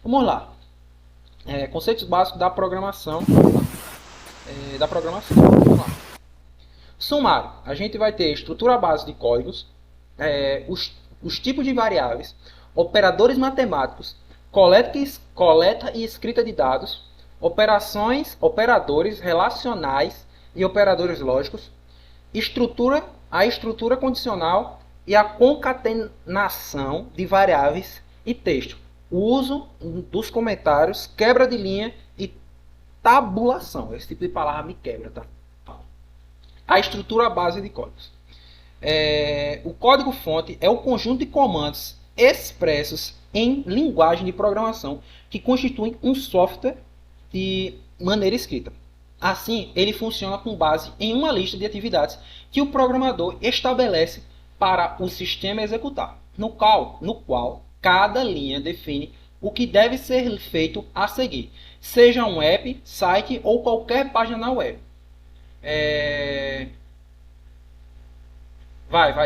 Vamos lá. Conceitos básicos da programação. Da programação. Vamos lá. Sumário. A gente vai ter estrutura base de códigos, os tipos de variáveis, operadores matemáticos, coleta e escrita de dados, operações, operadores relacionais e operadores lógicos, a estrutura condicional e a concatenação de variáveis e texto, o uso dos comentários, quebra de linha e tabulação. Esse tipo de palavra me quebra, tá? A estrutura base de códigos. O código-fonte é o conjunto de comandos expressos em linguagem de programação que constituem um software de maneira escrita. Assim, ele funciona com base em uma lista de atividades que o programador estabelece para o sistema executar, no qual cada linha define o que deve ser feito a seguir, seja um app, site ou qualquer página na web.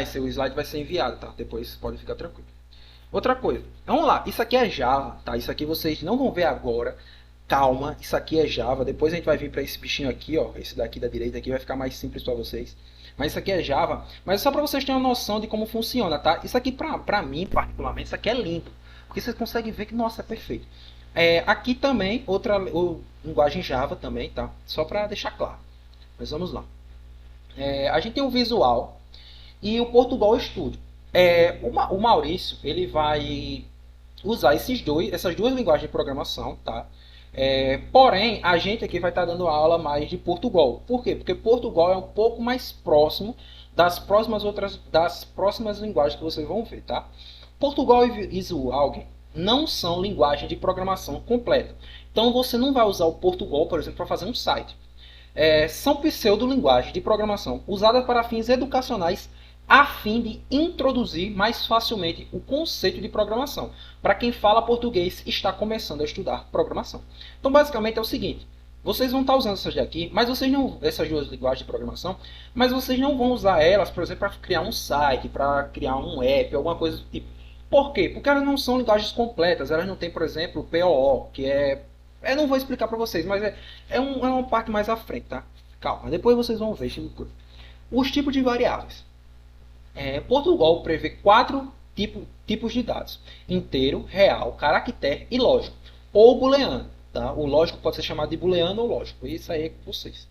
Seu slide vai ser enviado, tá? Depois pode ficar tranquilo. Outra coisa, vamos lá, isso aqui é Java, tá? Isso aqui vocês não vão ver agora. Calma, isso aqui é Java. Depois a gente vai vir para esse bichinho aqui, ó. Esse daqui da direita aqui vai ficar mais simples para vocês. Mas isso aqui é Java. Mas só para vocês terem uma noção de como funciona, tá? Isso aqui pra mim, particularmente, isso aqui é lindo. Porque vocês conseguem ver que, nossa, é perfeito. Aqui também, linguagem Java também, tá? Só para deixar claro. Mas vamos lá. A gente tem o visual e o Portugal Studio. O Maurício, ele vai usar essas duas linguagens de programação, tá? Porém, a gente aqui vai estar dando aula mais de Portugal. Por quê? Porque Portugal é um pouco mais próximo das próximas linguagens que vocês vão ver, tá? Portugal e Visual não são linguagens de programação completa. Então você não vai usar o Portugal, por exemplo, para fazer um site. São pseudo-linguagens de programação usadas para fins educacionais a fim de introduzir mais facilmente o conceito de programação para quem fala português e está começando a estudar programação. Então, basicamente é o seguinte: vocês vão estar usando essas duas linguagens de programação, mas vocês não vão usar elas, por exemplo, para criar um site, para criar um app, alguma coisa do tipo. Por quê? Porque elas não são linguagens completas. Elas não têm, por exemplo, o POO, que é. Eu não vou explicar para vocês, mas é uma parte mais à frente, tá? Calma, depois vocês vão ver. Os tipos de variáveis. Portugal prevê quatro tipos de dados: inteiro, real, caractere e lógico, ou booleano. Tá? O lógico pode ser chamado de booleano ou lógico. Isso aí é com vocês.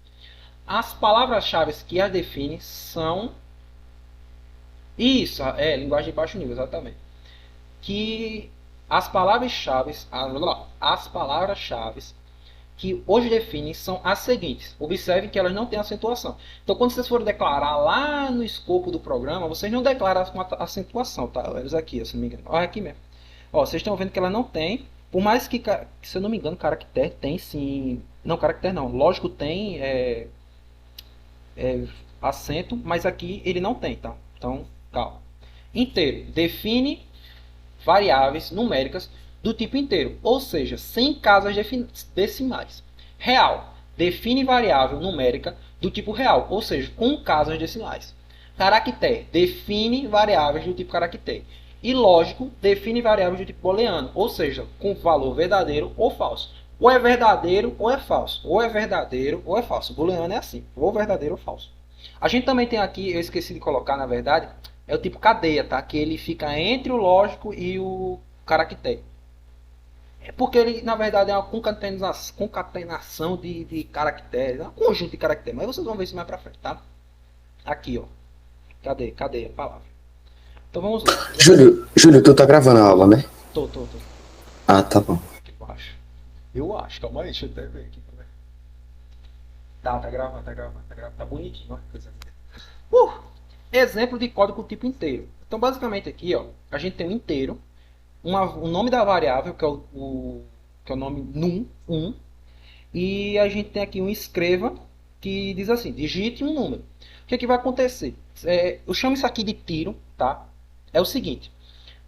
As palavras-chave que as definem são. Isso, linguagem de baixo nível, exatamente. Que as palavras-chave que hoje definem são as seguintes. Observem que elas não têm acentuação. Então, quando vocês forem declarar lá no escopo do programa, vocês não declaram com acentuação, tá? Eles aqui, se não me engano. Olha aqui mesmo. Vocês estão vendo que ela não tem. Por mais que, se eu não me engano, caractere tem sim. Não, caractere não. Lógico, tem acento, mas aqui ele não tem, tá? Então, calma. Inteiro. Define variáveis numéricas do tipo inteiro, ou seja, sem casas decimais. Real. Define variável numérica do tipo real, ou seja, com casas decimais. Caractere. Define variáveis do tipo caractere. E lógico, define variáveis do tipo booleano, ou seja, com valor verdadeiro ou falso. Ou é verdadeiro ou é falso. Ou é verdadeiro ou é falso. Booleano é assim, ou verdadeiro ou falso. A gente também tem aqui, eu esqueci de colocar na verdade, é o tipo cadeia, tá? Que ele fica entre o lógico e o caractere. É porque ele, na verdade, é uma concatenação de caracteres, é um conjunto de caracteres. Mas vocês vão ver isso mais pra frente, tá? Aqui, ó. Cadê a palavra? Então vamos lá. Júlio, tu tá gravando a aula, né? Tô. Ah, tá bom. Eu acho. Eu acho. Calma aí, deixa eu até ver aqui. Tá gravando. Tá bonitinho, ó. Coisa Exemplo de código tipo inteiro. Então, basicamente aqui, ó, a gente tem um inteiro, o nome da variável, que é o nome num, e a gente tem aqui um escreva, que diz assim, digite um número. O que, é que vai acontecer? Eu chamo isso aqui de tiro, tá? É o seguinte,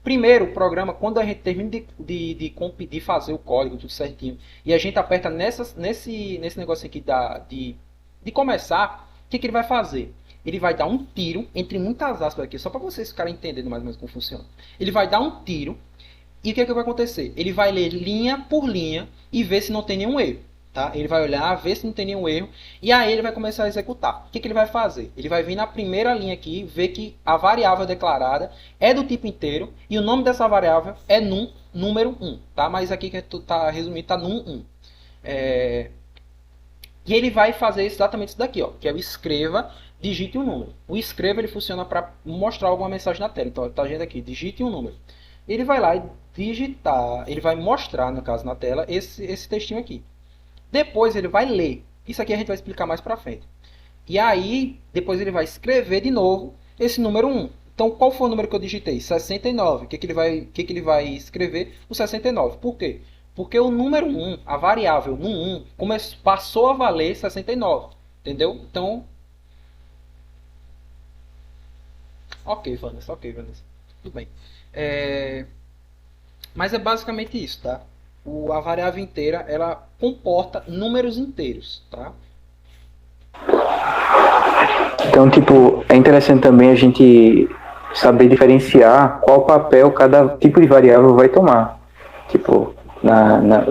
primeiro o programa, quando a gente termina de fazer o código tudo certinho, e a gente aperta nesse negocinho aqui de começar, o que, que ele vai fazer? Ele vai dar um tiro, entre muitas aspas aqui, só para vocês ficarem entendendo mais ou menos como funciona. Ele vai dar um tiro E o que é que vai acontecer? Ele vai ler linha por linha e ver se não tem nenhum erro. Tá? Ele vai olhar, ver se não tem nenhum erro, e aí ele vai começar a executar. O que ele vai fazer? Ele vai vir na primeira linha aqui, ver que a variável declarada é do tipo inteiro, e o nome dessa variável é num número 1. Tá? Mas aqui que está resumido, está num 1. E ele vai fazer exatamente isso daqui, ó, que é o escreva, digite um número. O escreva ele funciona para mostrar alguma mensagem na tela. Então, está dizendo aqui, digite um número. Ele vai lá e digitar, ele vai mostrar, no caso, na tela, esse textinho aqui. Depois ele vai ler. Isso aqui a gente vai explicar mais para frente. E aí, depois ele vai escrever de novo esse número 1. Então, qual foi o número que eu digitei? 69. O que ele vai escrever? O 69. Por quê? Porque o número 1, a variável no 1, passou a valer 69. Entendeu? Então, ok, Vanessa. Tudo bem. Mas é basicamente isso, tá? A variável inteira, ela comporta números inteiros, tá? Então, tipo, é interessante também a gente saber diferenciar qual papel cada tipo de variável vai tomar. Tipo,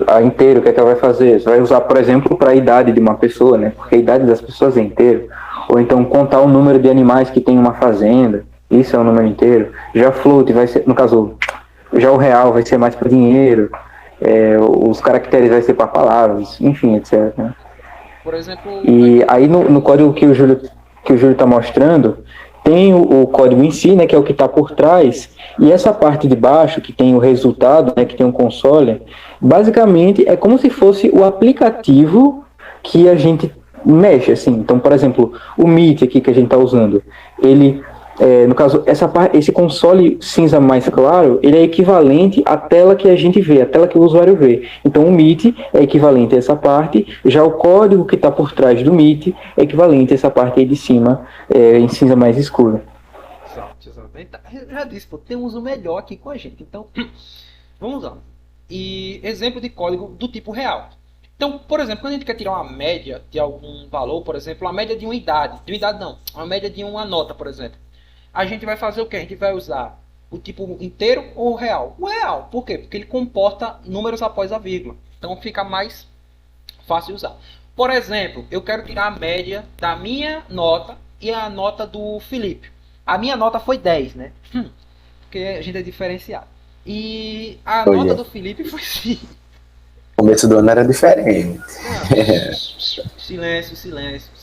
a inteiro, o que é que ela vai fazer? Você vai usar, por exemplo, para a idade de uma pessoa, né? Porque a idade das pessoas é inteiro. Ou então contar o número de animais que tem uma fazenda, isso é um número inteiro. Já float vai ser, no caso, já o real vai ser mais para dinheiro, os caracteres vai ser para palavras, enfim, etc. Né? Por exemplo... E aí no código que o Júlio está mostrando, tem o código em si, né, que é o que está por trás, e essa parte de baixo, que tem o resultado, né, que tem um console, basicamente é como se fosse o aplicativo que a gente mexe, assim. Então, por exemplo, o Meet aqui que a gente está usando, ele, no caso, esse console cinza mais claro, ele é equivalente à tela que a gente vê, à tela que o usuário vê. Então, o Meet é equivalente a essa parte, já o código que está por trás do Meet é equivalente a essa parte aí de cima, em cinza mais escuro. Exato. Eu já disse, pô, tem um uso melhor aqui com a gente. Então, vamos lá. E exemplo de código do tipo real. Então, por exemplo, quando a gente quer tirar uma média de algum valor, por exemplo, a média de uma idade. De uma idade não, uma média de uma nota, por exemplo. A gente vai fazer o quê? A gente vai usar o tipo inteiro ou o real? O real. Por quê? Porque ele comporta números após a vírgula. Então fica mais fácil de usar. Por exemplo, eu quero tirar a média da minha nota e a nota do Felipe. A minha nota foi 10, né? Porque a gente é diferenciado. E a nota do Felipe foi 5. O começo do ano era diferente. Silêncio.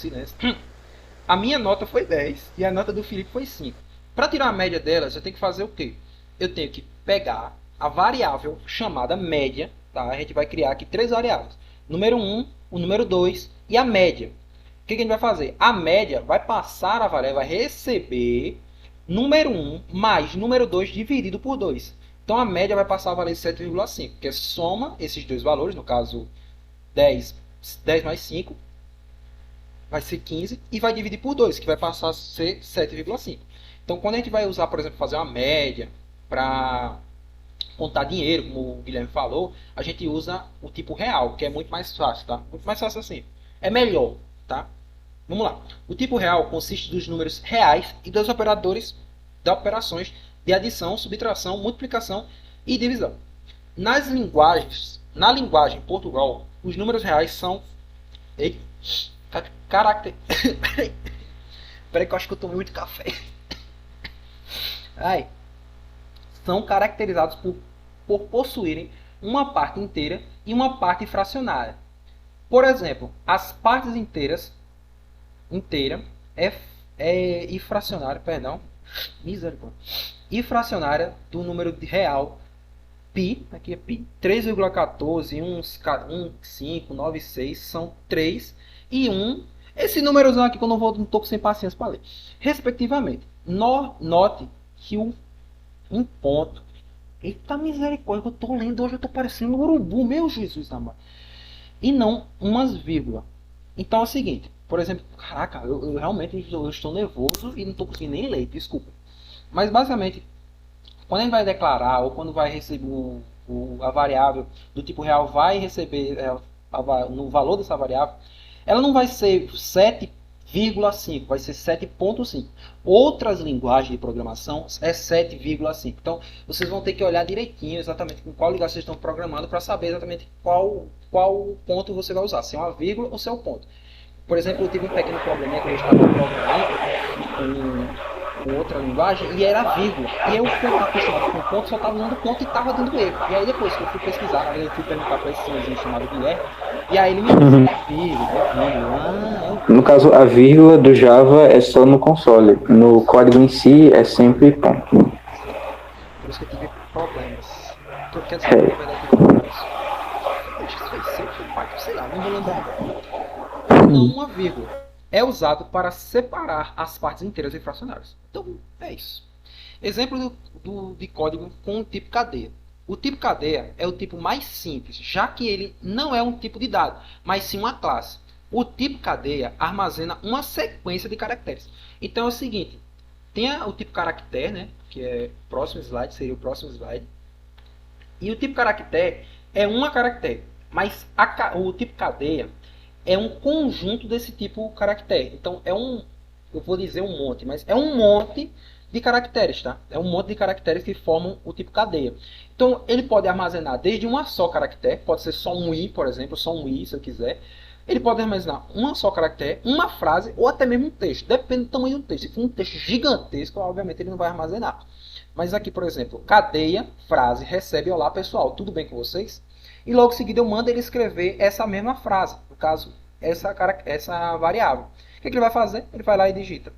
A minha nota foi 10 e a nota do Felipe foi 5. Para tirar a média delas, eu tenho que fazer o quê? Eu tenho que pegar a variável chamada média. Tá? A gente vai criar aqui 3 variáveis. Número 1, o número 2 e a média. O que a gente vai fazer? A média vai passar a variável, vai receber número 1 mais número 2 dividido por 2. Então a média vai passar a valer 7,5, que é soma esses dois valores, no caso 10 mais 5, vai ser 15, e vai dividir por 2, que vai passar a ser 7,5. Então quando a gente vai usar, por exemplo, fazer uma média para contar dinheiro, como o Guilherme falou, a gente usa o tipo real, que é muito mais fácil, tá? Muito mais fácil assim. É melhor, tá? Vamos lá. O tipo real consiste dos números reais e dos operadores de operações de adição, subtração, multiplicação e divisão. Na linguagem Portugal, os números reais são Peraí que eu acho que eu tomei muito café. São caracterizados por possuírem uma parte inteira e uma parte fracionária. Por exemplo, as partes inteira e fracionária, misericórdia, e fracionária do número real π, aqui é π, 3,14, 1,596 são 3 e 1. Esse númerozão aqui que eu não estou sem paciência para ler. Respectivamente. Note que um ponto. Eita misericórdia, que eu estou lendo hoje, eu estou parecendo um urubu, meu Jesus amado. E não umas vírgulas. Então é o seguinte, por exemplo, caraca, eu realmente estou nervoso e não estou conseguindo nem ler, desculpa. Mas basicamente, quando a gente vai declarar ou quando vai receber a variável do tipo real vai receber no valor dessa variável, ela não vai ser 7 7,5, vai ser 7,5. Outras linguagens de programação é 7,5. Então, vocês vão ter que olhar direitinho exatamente com qual linguagem vocês estão programando para saber exatamente qual ponto você vai usar, se é uma vírgula ou se é um ponto. Por exemplo, eu tive um pequeno probleminha que eu estava programando com outra linguagem e era vírgula. E eu fui acostumado com ponto, só estava usando ponto e estava dando erro. E aí depois que eu fui pesquisar, eu fui perguntar para esse senhorzinho chamado Guilherme, e aí ele me disse, vírgula. No caso, a vírgula do Java é só no console. No código em si é sempre ponto. Por isso que eu tive problemas. Quer dizer, na verdade, eu tive isso. Acho que foi sempre, sei lá, não vou lembrar. Não, uma vírgula é usado para separar as partes inteiras e fracionárias. Então, é isso. Exemplo de código com o tipo cadeia. O tipo cadeia é o tipo mais simples, já que ele não é um tipo de dado, mas sim uma classe. O tipo cadeia armazena uma sequência de caracteres. Então é o seguinte, tem o tipo caractere, né, que é o próximo slide, seria o próximo slide. E o tipo caractere é uma caractere, mas o tipo cadeia é um conjunto desse tipo caractere. Então é eu vou dizer um monte, mas é um monte de caracteres, tá? É um monte de caracteres que formam o tipo cadeia. Então ele pode armazenar desde uma só caractere, pode ser só um i, por exemplo, só um i se eu quiser. Ele pode armazenar uma só caractere, uma frase ou até mesmo um texto, depende do tamanho do texto. Se for um texto gigantesco, obviamente ele não vai armazenar. Mas aqui, por exemplo, cadeia, frase, recebe, olá pessoal, tudo bem com vocês? E logo em seguida eu mando ele escrever essa mesma frase, no caso, essa variável. O que ele vai fazer? Ele vai lá e digita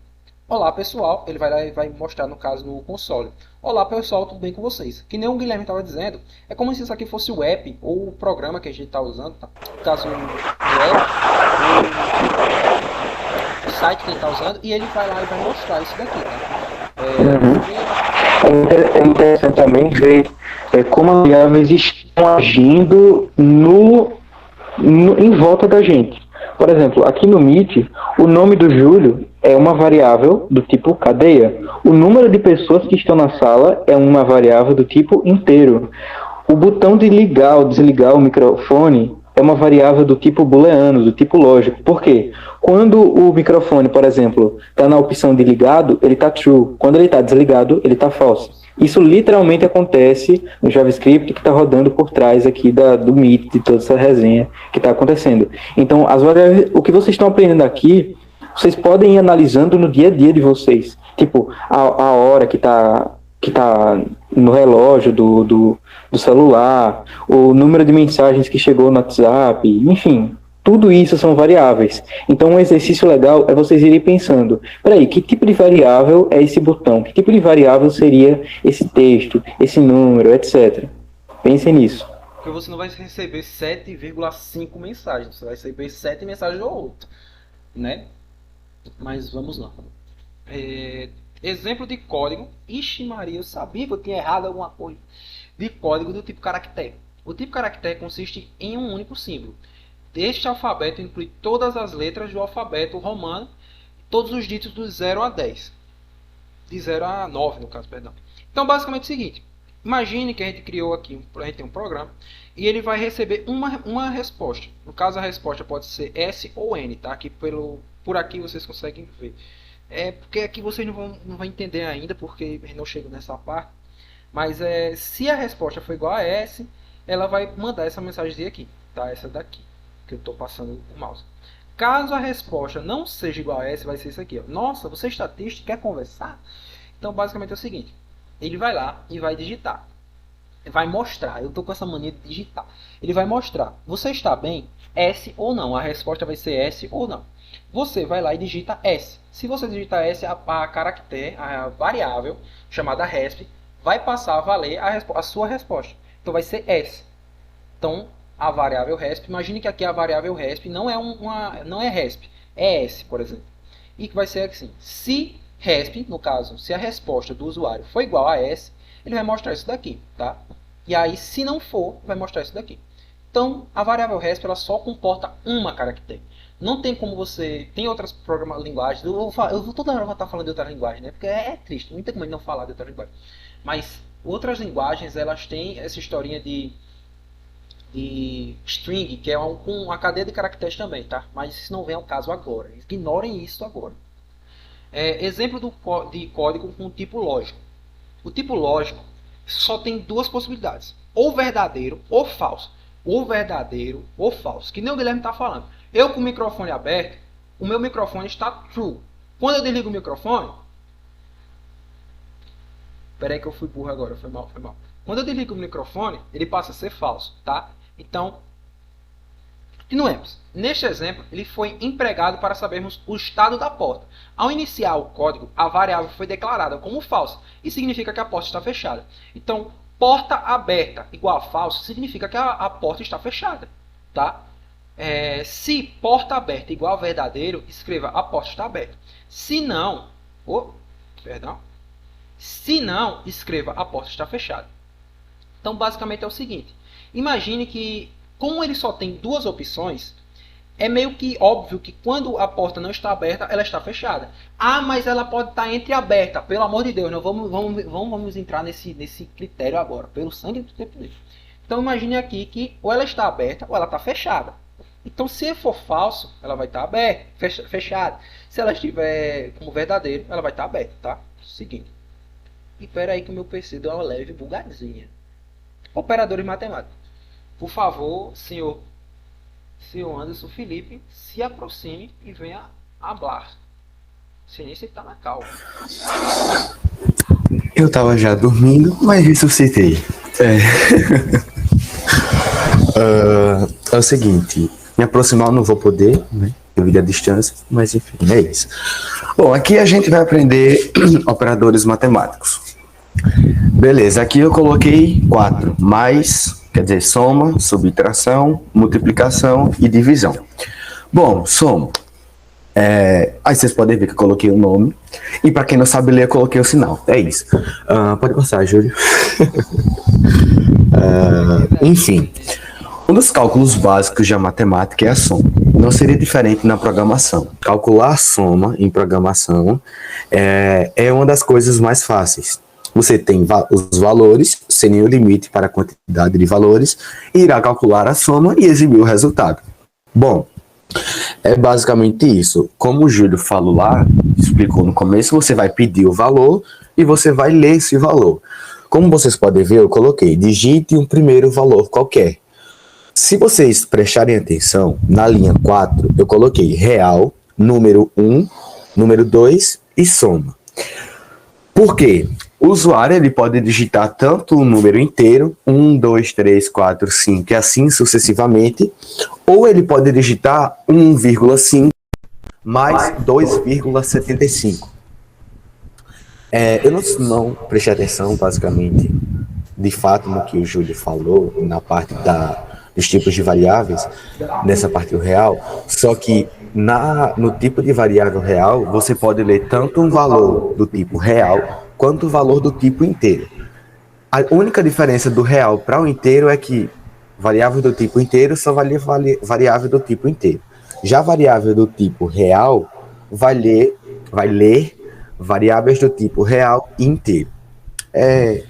olá pessoal, ele vai lá e vai mostrar no caso no console. Olá pessoal, tudo bem com vocês? Que nem o Guilherme estava dizendo, é como se isso aqui fosse o app ou o programa que a gente está usando, tá? No caso do app, o site que ele está usando, e ele vai lá e vai mostrar isso daqui, tá? É interessante também ver como as variáveis estão agindo em volta da gente. Por exemplo, aqui no Meet, o nome do Júlio é uma variável do tipo cadeia. O número de pessoas que estão na sala é uma variável do tipo inteiro. O botão de ligar ou desligar o microfone é uma variável do tipo booleano, do tipo lógico. Por quê? Quando o microfone, por exemplo, está na opção de ligado, ele está true. Quando ele está desligado, ele está false. Isso literalmente acontece no JavaScript que está rodando por trás aqui do Meet, de toda essa resenha que está acontecendo. Então, o que vocês estão aprendendo aqui, vocês podem ir analisando no dia a dia de vocês. Tipo, a hora que está no relógio do celular, o número de mensagens que chegou no WhatsApp, enfim, tudo isso são variáveis. Então um exercício legal é vocês irem pensando, peraí, que tipo de variável é esse botão? Que tipo de variável seria esse texto, esse número, etc. Pensem nisso. Porque você não vai receber 7,5 mensagens, você vai receber 7 mensagens ou outra, né? Mas vamos lá. Exemplo de código. Ixi Maria, eu sabia que eu tinha errado alguma coisa. De código do tipo caractere. O tipo caractere consiste em um único símbolo. Este alfabeto inclui todas as letras do alfabeto romano, todos os dígitos do 0 a 10. De 0 a 9, no caso, perdão. Então, basicamente é o seguinte. Imagine que a gente criou aqui, a gente tem um programa, e ele vai receber uma resposta. No caso, a resposta pode ser S ou N, tá? Aqui por aqui vocês conseguem ver. Porque aqui vocês não vão entender ainda, porque não chego nessa parte. Mas se a resposta for igual a S, ela vai mandar essa mensagem aqui, tá? Essa daqui, que eu estou passando o mouse. Caso a resposta não seja igual a S, vai ser isso aqui, ó. Nossa, você é estatístico, quer conversar? Então, basicamente é o seguinte. Ele vai lá e vai digitar. Vai mostrar, eu estou com essa mania de digitar. Ele vai mostrar, você está bem? S ou não. A resposta vai ser S ou não. Você vai lá e digita S. Se você digitar S, a caractere, a variável chamada resp, vai passar a valer a sua resposta. Então vai ser S. Então a variável resp, imagine que aqui a variável resp não é resp, é S, por exemplo. E que vai ser assim, se resp, no caso, se a resposta do usuário for igual a S, ele vai mostrar isso daqui, tá? E aí, se não for, vai mostrar isso daqui. Então, a variável resp ela só comporta uma caractere. Não tem como você... Tem outras linguagens... Eu vou toda hora estar falando de outra linguagem, né? Porque é triste, não tem como não falar de outra linguagem. Mas outras linguagens, elas têm essa historinha de de string, que é com uma cadeia de caracteres também, tá? Mas isso não vem ao caso agora. Ignorem isso agora. Exemplo de código com tipo lógico. O tipo lógico só tem duas possibilidades: ou verdadeiro ou falso. Ou verdadeiro ou falso. Que nem o Guilherme está falando. Eu com o microfone aberto, o meu microfone está true. Quando eu desligo o microfone... Espera aí que eu fui burro agora, foi mal. Quando eu desligo o microfone, ele passa a ser falso, tá? Então, continuemos. Neste exemplo, ele foi empregado para sabermos o estado da porta. Ao iniciar o código, a variável foi declarada como falsa, e significa que a porta está fechada. Então, porta aberta igual a falso, significa que a porta está fechada, tá? Se porta aberta igual a verdadeiro, escreva a porta está aberta. Se não, escreva a porta está fechada. Então, basicamente é o seguinte. Imagine que, como ele só tem duas opções, é meio que óbvio que quando a porta não está aberta, ela está fechada. Ah, mas ela pode estar entreaberta. Pelo amor de Deus, não vamos entrar nesse critério agora. Pelo sangue do tempo dele. Então, imagine aqui que ou ela está aberta ou ela está fechada. Então, se for falso, ela vai estar aberta, fechada. Se ela estiver como verdadeiro, ela vai estar aberta, tá? Seguinte. E espera aí que o meu PC deu uma leve bugadinha. Operadores matemáticos. Por favor, senhor Anderson Felipe, se aproxime e venha hablar. Sem nem se está na calma. Eu tava já dormindo, mas ressuscitei. É o seguinte, me aproximar eu não vou poder, né? Devido à distância, mas enfim, é isso. Bom, aqui a gente vai aprender operadores matemáticos. Beleza, aqui eu coloquei 4, mais, quer dizer, soma, subtração, multiplicação e divisão. Bom, soma. Aí vocês podem ver que eu coloquei o nome. E para quem não sabe ler, eu coloquei o sinal. É isso. Pode passar, Júlio. Enfim, um dos cálculos básicos da matemática é a soma. Não seria diferente na programação. Calcular a soma em programação é uma das coisas mais fáceis. Você tem os valores, sem nenhum limite para a quantidade de valores, e irá calcular a soma e exibir o resultado. Bom, é basicamente isso. Como o Júlio falou lá, explicou no começo, você vai pedir o valor e você vai ler esse valor. Como vocês podem ver, eu coloquei, digite um primeiro valor qualquer. Se vocês prestarem atenção, na linha 4, eu coloquei real, número 1, número 2 e soma. Por quê? O usuário ele pode digitar tanto o número inteiro, 1, 2, 3, 4, 5 e assim sucessivamente, ou ele pode digitar 1,5 mais 2,75. Eu não prestei atenção, basicamente, de fato, no que o Júlio falou, na parte dos tipos de variáveis, nessa parte do real, só que no tipo de variável real, você pode ler tanto um valor do tipo real, quanto o valor do tipo inteiro. A única diferença do real para o inteiro é que variável do tipo inteiro só vai ler variável do tipo inteiro. Já variável do tipo real vai ler variáveis do tipo real e inteiro. É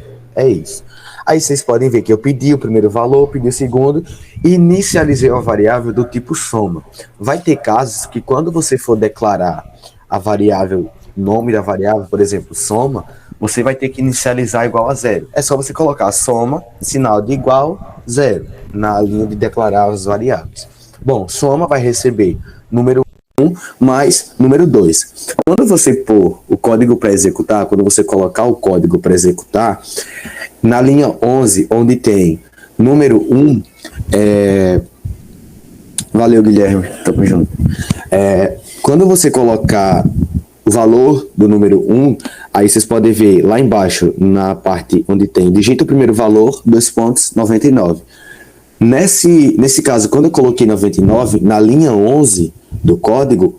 isso. Aí vocês podem ver que eu pedi o primeiro valor, pedi o segundo e inicializei uma variável do tipo soma. Vai ter casos que quando você for declarar a variável, nome da variável, por exemplo, soma, você vai ter que inicializar igual a 0. É só você colocar soma, sinal de igual, 0, na linha de declarar as variáveis. Bom, soma vai receber número 1 mais número 2. Quando você pôr o código para executar, quando você colocar o código para executar, na linha 11, onde tem número 1, valeu, Guilherme, tamo junto. Quando você colocar o valor do número 1, aí vocês podem ver lá embaixo, na parte onde tem digita o primeiro valor, 2,99. Nesse caso, quando eu coloquei 99, na linha 11 do código,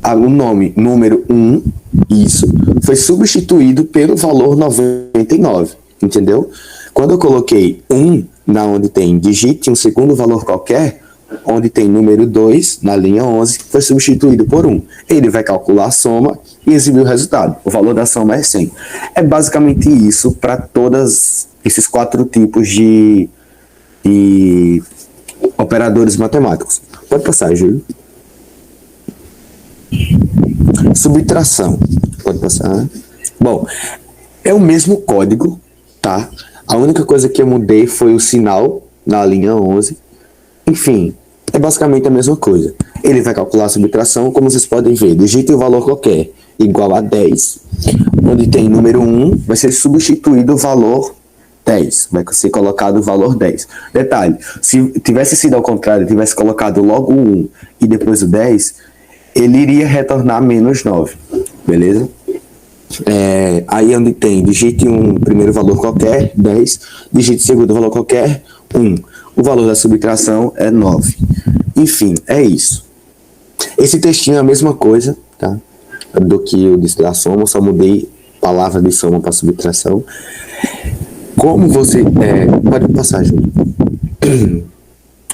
o nome número 1, isso, foi substituído pelo valor 99, entendeu? Quando eu coloquei 1, na onde tem digite um segundo valor qualquer, onde tem número 2, na linha 11, foi substituído por 1. Ele vai calcular a soma e exibir o resultado. O valor da soma é 100. É basicamente isso para todos esses 4 tipos de Operadores matemáticos. Pode passar, Júlio. Subtração. Pode passar. Bom, é o mesmo código, tá? A única coisa que eu mudei foi o sinal na linha 11. Enfim, é basicamente a mesma coisa. Ele vai calcular a subtração, como vocês podem ver. Digite o valor qualquer, igual a 10. Onde tem número 1, vai ser substituído o valor 10. Vai ser colocado o valor 10. Detalhe, se tivesse sido ao contrário, tivesse colocado logo o 1 e depois o 10, ele iria retornar menos 9. Beleza? Aí onde tem, digite um primeiro valor qualquer, 10. Digite segundo valor qualquer, 1. O valor da subtração é 9. Enfim, é isso. Esse textinho é a mesma coisa, tá? Do que eu disse da soma, só mudei palavra de soma para subtração. Como você... pode passar, Júlio.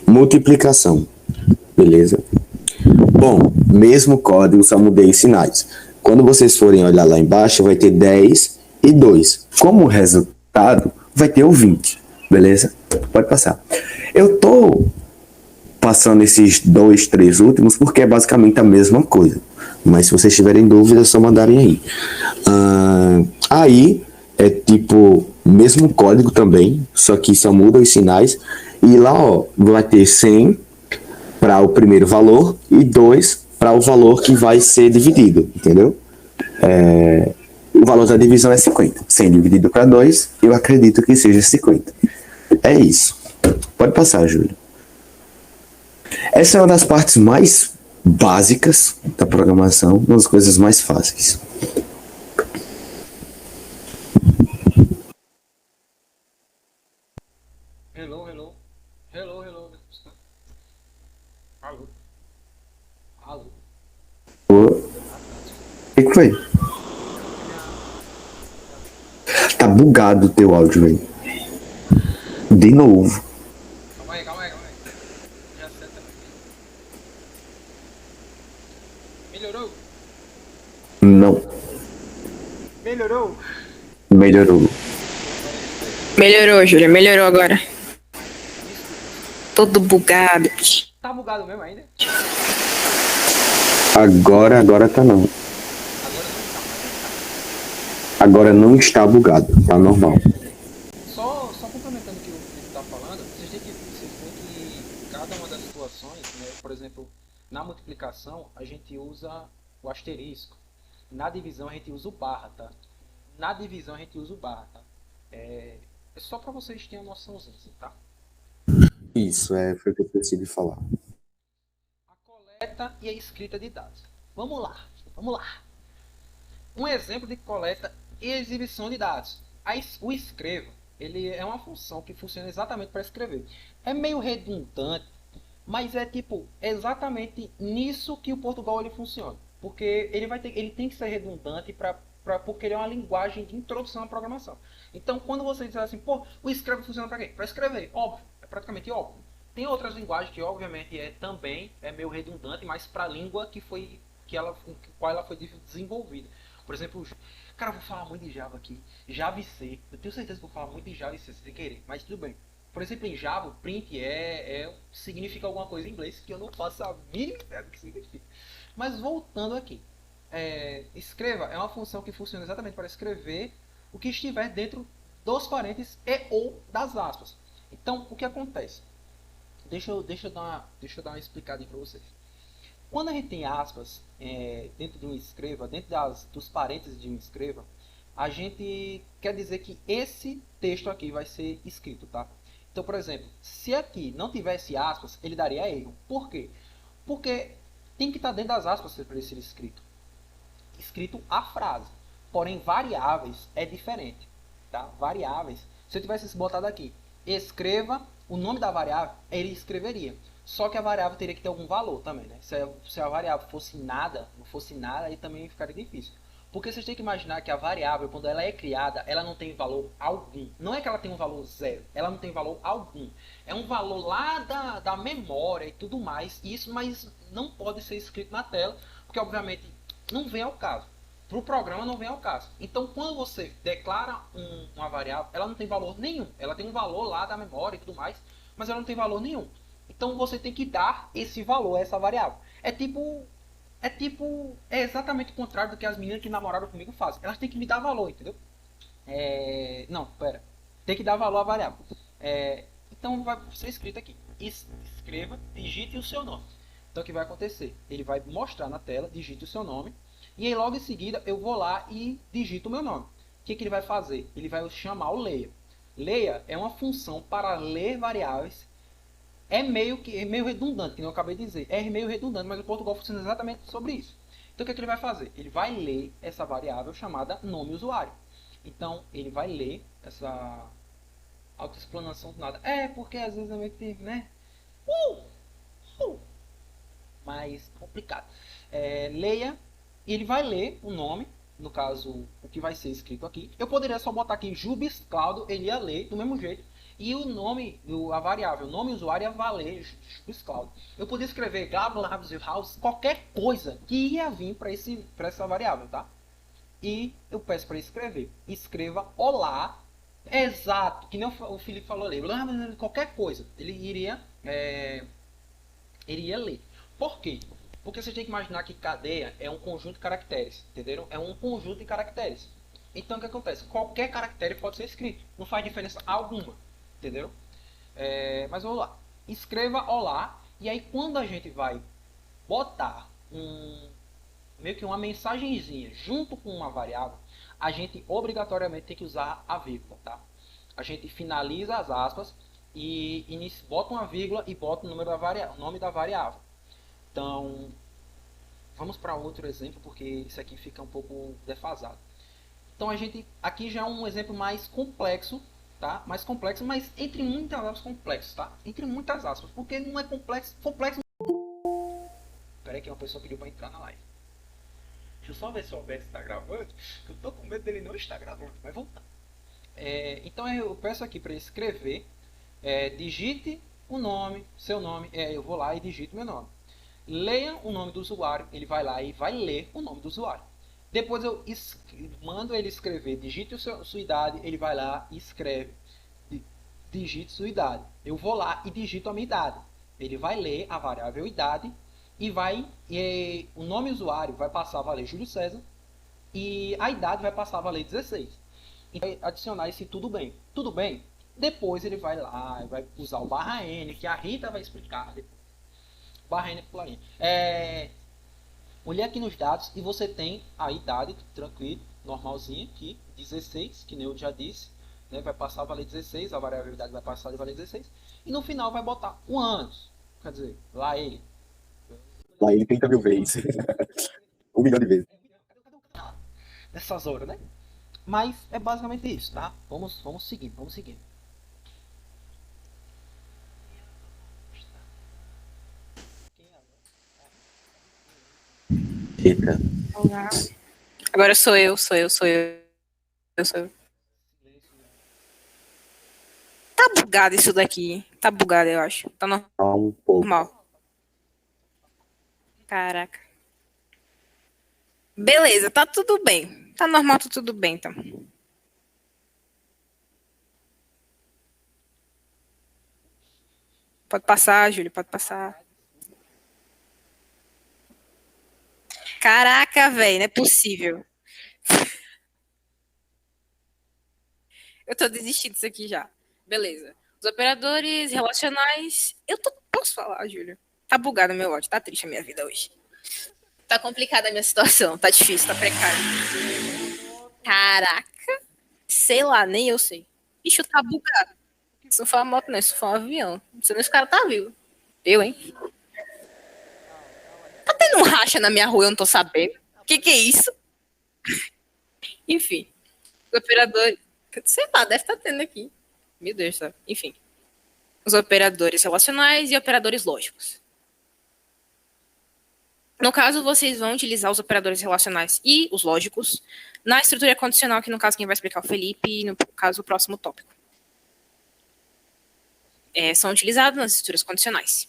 Multiplicação. Beleza? Bom, mesmo código, só mudei sinais. Quando vocês forem olhar lá embaixo, vai ter 10 e 2. Como resultado, vai ter o 20. Beleza? Pode passar. Eu tô passando esses 2, 3 últimos porque é basicamente a mesma coisa. Mas se vocês tiverem dúvidas, é só mandarem aí. Aí é tipo mesmo código também, só que só muda os sinais. E lá, ó, vai ter 100 para o primeiro valor e 2 para o valor que vai ser dividido, entendeu? O valor da divisão é 50. 100 dividido para 2, eu acredito que seja 50. É isso. Pode passar, Júlio. Essa é uma das partes mais básicas da programação, uma das coisas mais fáceis. Hello. Alô. O que foi? Tá bugado o teu áudio, velho. De novo. Calma aí. Já senta aqui. Melhorou? Não. Melhorou? Melhorou. Melhorou, Júlia. Melhorou agora. Todo bugado. Tá bugado mesmo ainda? Agora tá não. Agora não está bugado, tá normal. Só complementando o que o Felipe está falando, vocês têm que cada uma das situações, né, por exemplo, na multiplicação a gente usa o asterisco, na divisão a gente usa o barra, tá? É só para vocês terem uma noçãozinha, tá? Isso, foi o que eu decidi falar. A coleta e a escrita de dados. Vamos lá. Um exemplo de coleta e exibição de dados. O escreva, ele é uma função que funciona exatamente para escrever. É meio redundante, mas é tipo exatamente nisso que o Portugal ele funciona. Porque ele tem que ser redundante porque ele é uma linguagem de introdução à programação. Então, quando você diz assim, pô, o escreva funciona para quê? Para escrever, óbvio, é praticamente óbvio. Tem outras linguagens que obviamente também é meio redundante, mas para a língua qual ela foi desenvolvida. Por exemplo, cara, eu vou falar muito de Java aqui. Java e C. Eu tenho certeza que vou falar muito de Java e C sem querer, mas tudo bem. Por exemplo, em Java, o print significa alguma coisa em inglês que eu não faço a mínima ideia do que significa. Mas voltando aqui. Escreva é uma função que funciona exatamente para escrever o que estiver dentro dos parênteses e ou das aspas. Então, o que acontece? Deixa eu dar uma explicadinha para vocês. Quando a gente tem aspas dentro de um escreva, dentro dos parênteses de um escreva, a gente quer dizer que esse texto aqui vai ser escrito, tá? Então, por exemplo, se aqui não tivesse aspas, ele daria erro. Por quê? Porque tem que estar dentro das aspas para ele ser escrito. Escrito a frase. Porém, variáveis é diferente, tá? Variáveis, se eu tivesse botado aqui, escreva o nome da variável, ele escreveria. Só que a variável teria que ter algum valor também, né? Se a variável fosse nada, não fosse nada, aí também ficaria difícil. Porque vocês têm que imaginar que a variável, quando ela é criada, ela não tem valor algum. Não é que ela tem um valor zero, ela não tem valor algum. É um valor lá da memória e tudo mais, mas não pode ser escrito na tela, porque obviamente não vem ao caso. Para o programa não vem ao caso. Então, quando você declara uma variável, ela não tem valor nenhum. Ela tem um valor lá da memória e tudo mais, mas ela não tem valor nenhum. Então você tem que dar esse valor a essa variável. É exatamente o contrário do que as meninas que namoraram comigo fazem. Elas têm que me dar valor, entendeu? Não, pera. Tem que dar valor à variável. Então vai ser escrito aqui. Escreva, digite o seu nome. Então o que vai acontecer? Ele vai mostrar na tela, digite o seu nome. E aí logo em seguida eu vou lá e digito o meu nome. O que ele vai fazer? Ele vai chamar o leia. Leia é uma função para ler variáveis. É meio redundante, que eu acabei de dizer. É meio redundante, mas o Portugal funciona exatamente sobre isso. Então o que ele vai fazer? Ele vai ler essa variável chamada nome usuário. Então ele vai ler essa autoexplanação do nada. Porque às vezes é meio que, né? Mais complicado. Leia, e ele vai ler o nome, no caso, o que vai ser escrito aqui. Eu poderia só botar aqui Jubes Cláudio, ele ia ler do mesmo jeito. E o nome, a variável, o nome usuário ia valer Jubes Cláudio. Eu poderia escrever House, qualquer coisa que ia vir para essa variável, tá? E eu peço para escrever. Escreva olá. Exato, que nem o Felipe falou ali. Qualquer coisa. Ele iria ler. Por quê? Porque você tem que imaginar que cadeia é um conjunto de caracteres, entenderam? É um conjunto de caracteres. Então o que acontece? Qualquer caractere pode ser escrito, não faz diferença alguma, entenderam? Mas vamos lá. Escreva olá, e aí quando a gente vai botar meio que uma mensagenzinha junto com uma variável, a gente obrigatoriamente tem que usar a vírgula, tá? A gente finaliza as aspas e bota uma vírgula e bota o nome da variável. Então, vamos para outro exemplo, porque isso aqui fica um pouco defasado. Então, aqui já é um exemplo mais complexo, tá? Mais complexo, mas entre muitas aspas complexo, tá? Entre muitas aspas, porque não é complexo. Espera aí que uma pessoa pediu para entrar na live. Deixa eu só ver se o Alberto está gravando, que eu tô com medo dele não estar gravando, vai voltar. Então eu peço aqui para escrever, digite o nome, seu nome, eu vou lá e digito meu nome. Leia o nome do usuário, ele vai lá e vai ler o nome do usuário. Depois eu mando ele escrever, digite sua idade, ele vai lá e escreve, digite sua idade. Eu vou lá e digito a minha idade. Ele vai ler a variável idade e o nome usuário vai passar a valer Júlio César e a idade vai passar a valer 16. E vai adicionar esse tudo bem. Tudo bem? Depois ele vai lá e vai usar o barra N, que a Rita vai explicar depois. Barra N por olhei aqui nos dados e você tem a idade, tranquilo, normalzinha aqui, 16, que nem eu já disse, né, vai passar a valer 16, a variável idade vai passar a valer 16, e no final vai botar o anos, quer dizer, lá ele. Lá ele 30 mil vezes. 1 milhão de vezes. Nessas horas, né? Mas é basicamente isso, tá? Vamos seguindo, vamos seguindo. Eita. Olá. Agora sou eu. Sou eu. Tá bugado isso daqui. Tá bugado, eu acho. Tá Um pouco. normal. Caraca. Beleza, tá tudo bem. Tá normal, tá tudo bem, então. Pode passar, Júlio, pode passar. Caraca, velho, não é possível. Eu tô desistindo disso aqui já. Beleza. Os operadores relacionais. Posso falar, Júlio? Tá bugado meu áudio, tá triste a minha vida hoje. Tá complicada a minha situação, tá difícil, tá precário. Caraca. Sei lá, nem eu sei. Bicho, tá bugado. Isso não foi uma moto, não, isso foi um avião. Não sei nem se o cara tá vivo. Eu, hein? Tá tendo um racha na minha rua, eu não tô sabendo. O que é isso? Enfim. Os operadores. Sei lá, deve estar tendo aqui. Meu Deus, sabe? Enfim. Os operadores relacionais e operadores lógicos. No caso, vocês vão utilizar os operadores relacionais e os lógicos na estrutura condicional, que no caso quem vai explicar é o Felipe, e no caso o próximo tópico. São utilizados nas estruturas condicionais.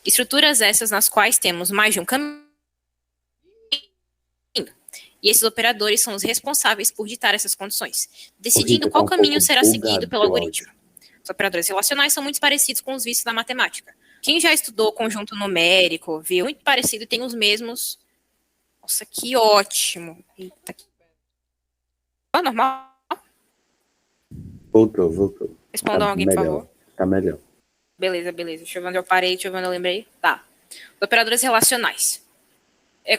Estruturas essas nas quais temos mais de um caminho E esses operadores são os responsáveis por ditar essas condições, decidindo Rita, qual tá um caminho pouco será seguido bugado pelo teu algoritmo. Os operadores relacionais são muito parecidos com os vistos na matemática. Quem já estudou conjunto numérico, viu? Muito parecido, tem os mesmos. Nossa, que ótimo. Eita, que... Ah, normal? Voltou. Respondam Tá alguém, por melhor. favor. Tá melhor. Beleza. Deixa eu ver onde eu parei, deixa eu ver onde eu lembrei. Tá. Os operadores relacionais.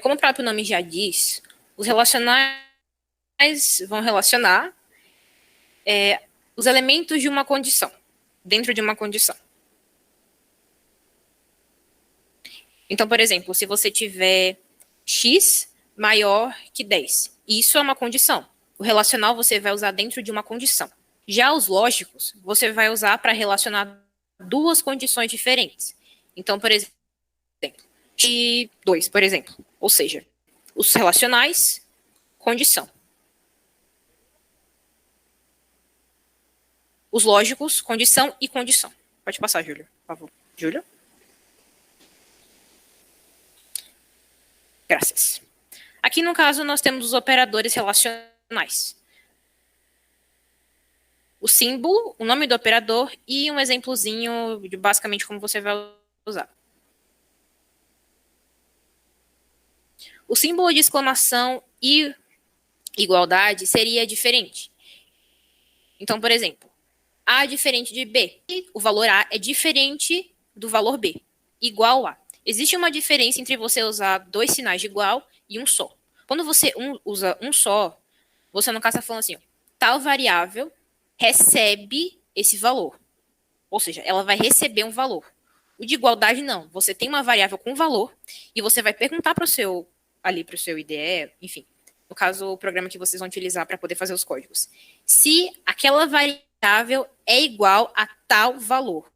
Como o próprio nome já diz, os relacionais vão relacionar os elementos de uma condição, dentro de uma condição. Então, por exemplo, se você tiver x maior que 10, isso é uma condição. O relacional você vai usar dentro de uma condição. Já os lógicos, você vai usar para relacionar duas condições diferentes. Então, por exemplo, e 2, por exemplo. Ou seja, os relacionais, condição. Os lógicos, condição e condição. Pode passar, Júlio, por favor. Júlio? Graças. Aqui, no caso, nós temos os operadores relacionais. O símbolo, o nome do operador e um exemplozinho de basicamente como você vai usar. O símbolo de exclamação e igualdade seria diferente. Então, por exemplo, A é diferente de B. E o valor A é diferente do valor B. Igual a. Existe uma diferença entre você usar dois sinais de igual e um só. Quando você usa um só, você no caso está falando assim, ó, tal variável recebe esse valor. Ou seja, ela vai receber um valor. O de igualdade, não. Você tem uma variável com valor e você vai perguntar para o seu IDE, enfim, no caso, o programa que vocês vão utilizar para poder fazer os códigos, se aquela variável é igual a tal valor.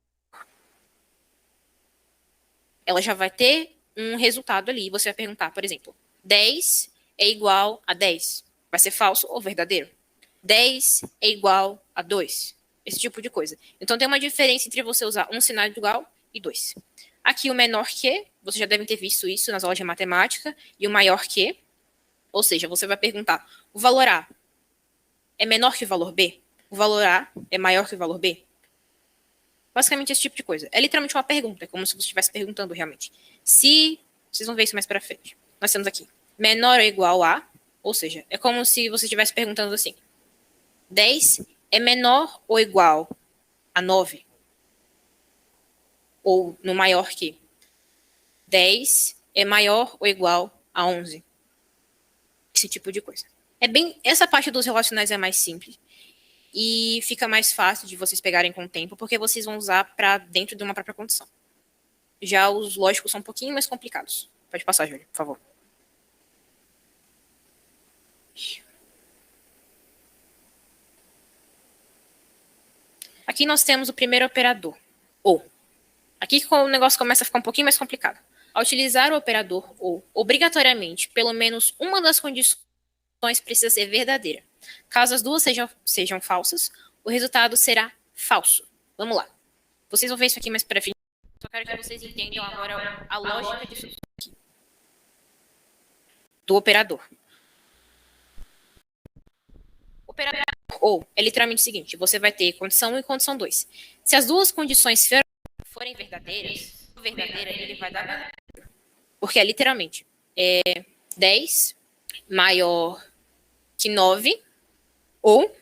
Ela já vai ter um resultado ali. Você vai perguntar, por exemplo, 10 é igual a 10. Vai ser falso ou verdadeiro? 10 é igual a 2. Esse tipo de coisa. Então, tem uma diferença entre você usar um sinal de igual e 2. Aqui, o menor que, vocês já devem ter visto isso nas aulas de matemática, e o maior que, ou seja, você vai perguntar, o valor A é menor que o valor B? O valor A é maior que o valor B? Basicamente, esse tipo de coisa. É literalmente uma pergunta, é como se você estivesse perguntando realmente. Se, vocês vão ver isso mais pra frente. Nós temos aqui, menor ou igual a, ou seja, é como se você estivesse perguntando assim, 10 é menor ou igual a 9? Ou no maior que 10 é maior ou igual a 11? Esse tipo de coisa. Essa parte dos relacionais é mais simples e fica mais fácil de vocês pegarem com o tempo, porque vocês vão usar para dentro de uma própria condição. Já os lógicos são um pouquinho mais complicados. Pode passar, Júlio, por favor. Aqui nós temos o primeiro operador, ou. Aqui que o negócio começa a ficar um pouquinho mais complicado. Ao utilizar o operador ou, obrigatoriamente, pelo menos uma das condições precisa ser verdadeira. Caso as duas sejam falsas, o resultado será falso. Vamos lá. Vocês vão ver isso aqui mais para frente. Só quero que vocês entendam agora a lógica disso aqui. Do operador. Operador ou é literalmente o seguinte, você vai ter condição 1 e condição 2. Se as duas condições forem verdadeiras, ele vai dar verdadeiro. Porque é literalmente 10 maior que 9 ou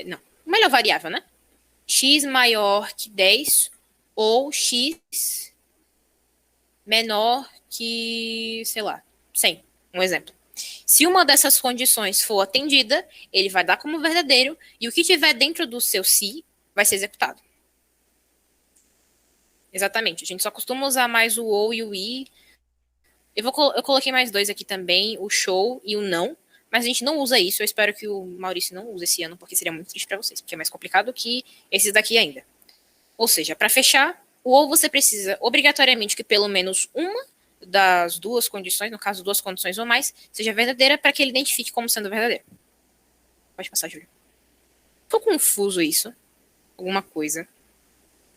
não, melhor variável, né? X maior que 10 ou X menor que, sei lá, 100, um exemplo. Se uma dessas condições for atendida, ele vai dar como verdadeiro e o que tiver dentro do seu se vai ser executado. Exatamente. A gente só costuma usar mais o ou e o i. Eu coloquei mais dois aqui também, o show e o não, mas a gente não usa isso. Eu espero que o Maurício não use esse ano, porque seria muito triste para vocês, porque é mais complicado que esses daqui ainda. Ou seja, para fechar, o ou você precisa obrigatoriamente que pelo menos uma das duas condições, no caso duas condições ou mais, seja verdadeira para que ele identifique como sendo verdadeiro. Pode passar, Júlio. Ficou confuso isso? Alguma coisa?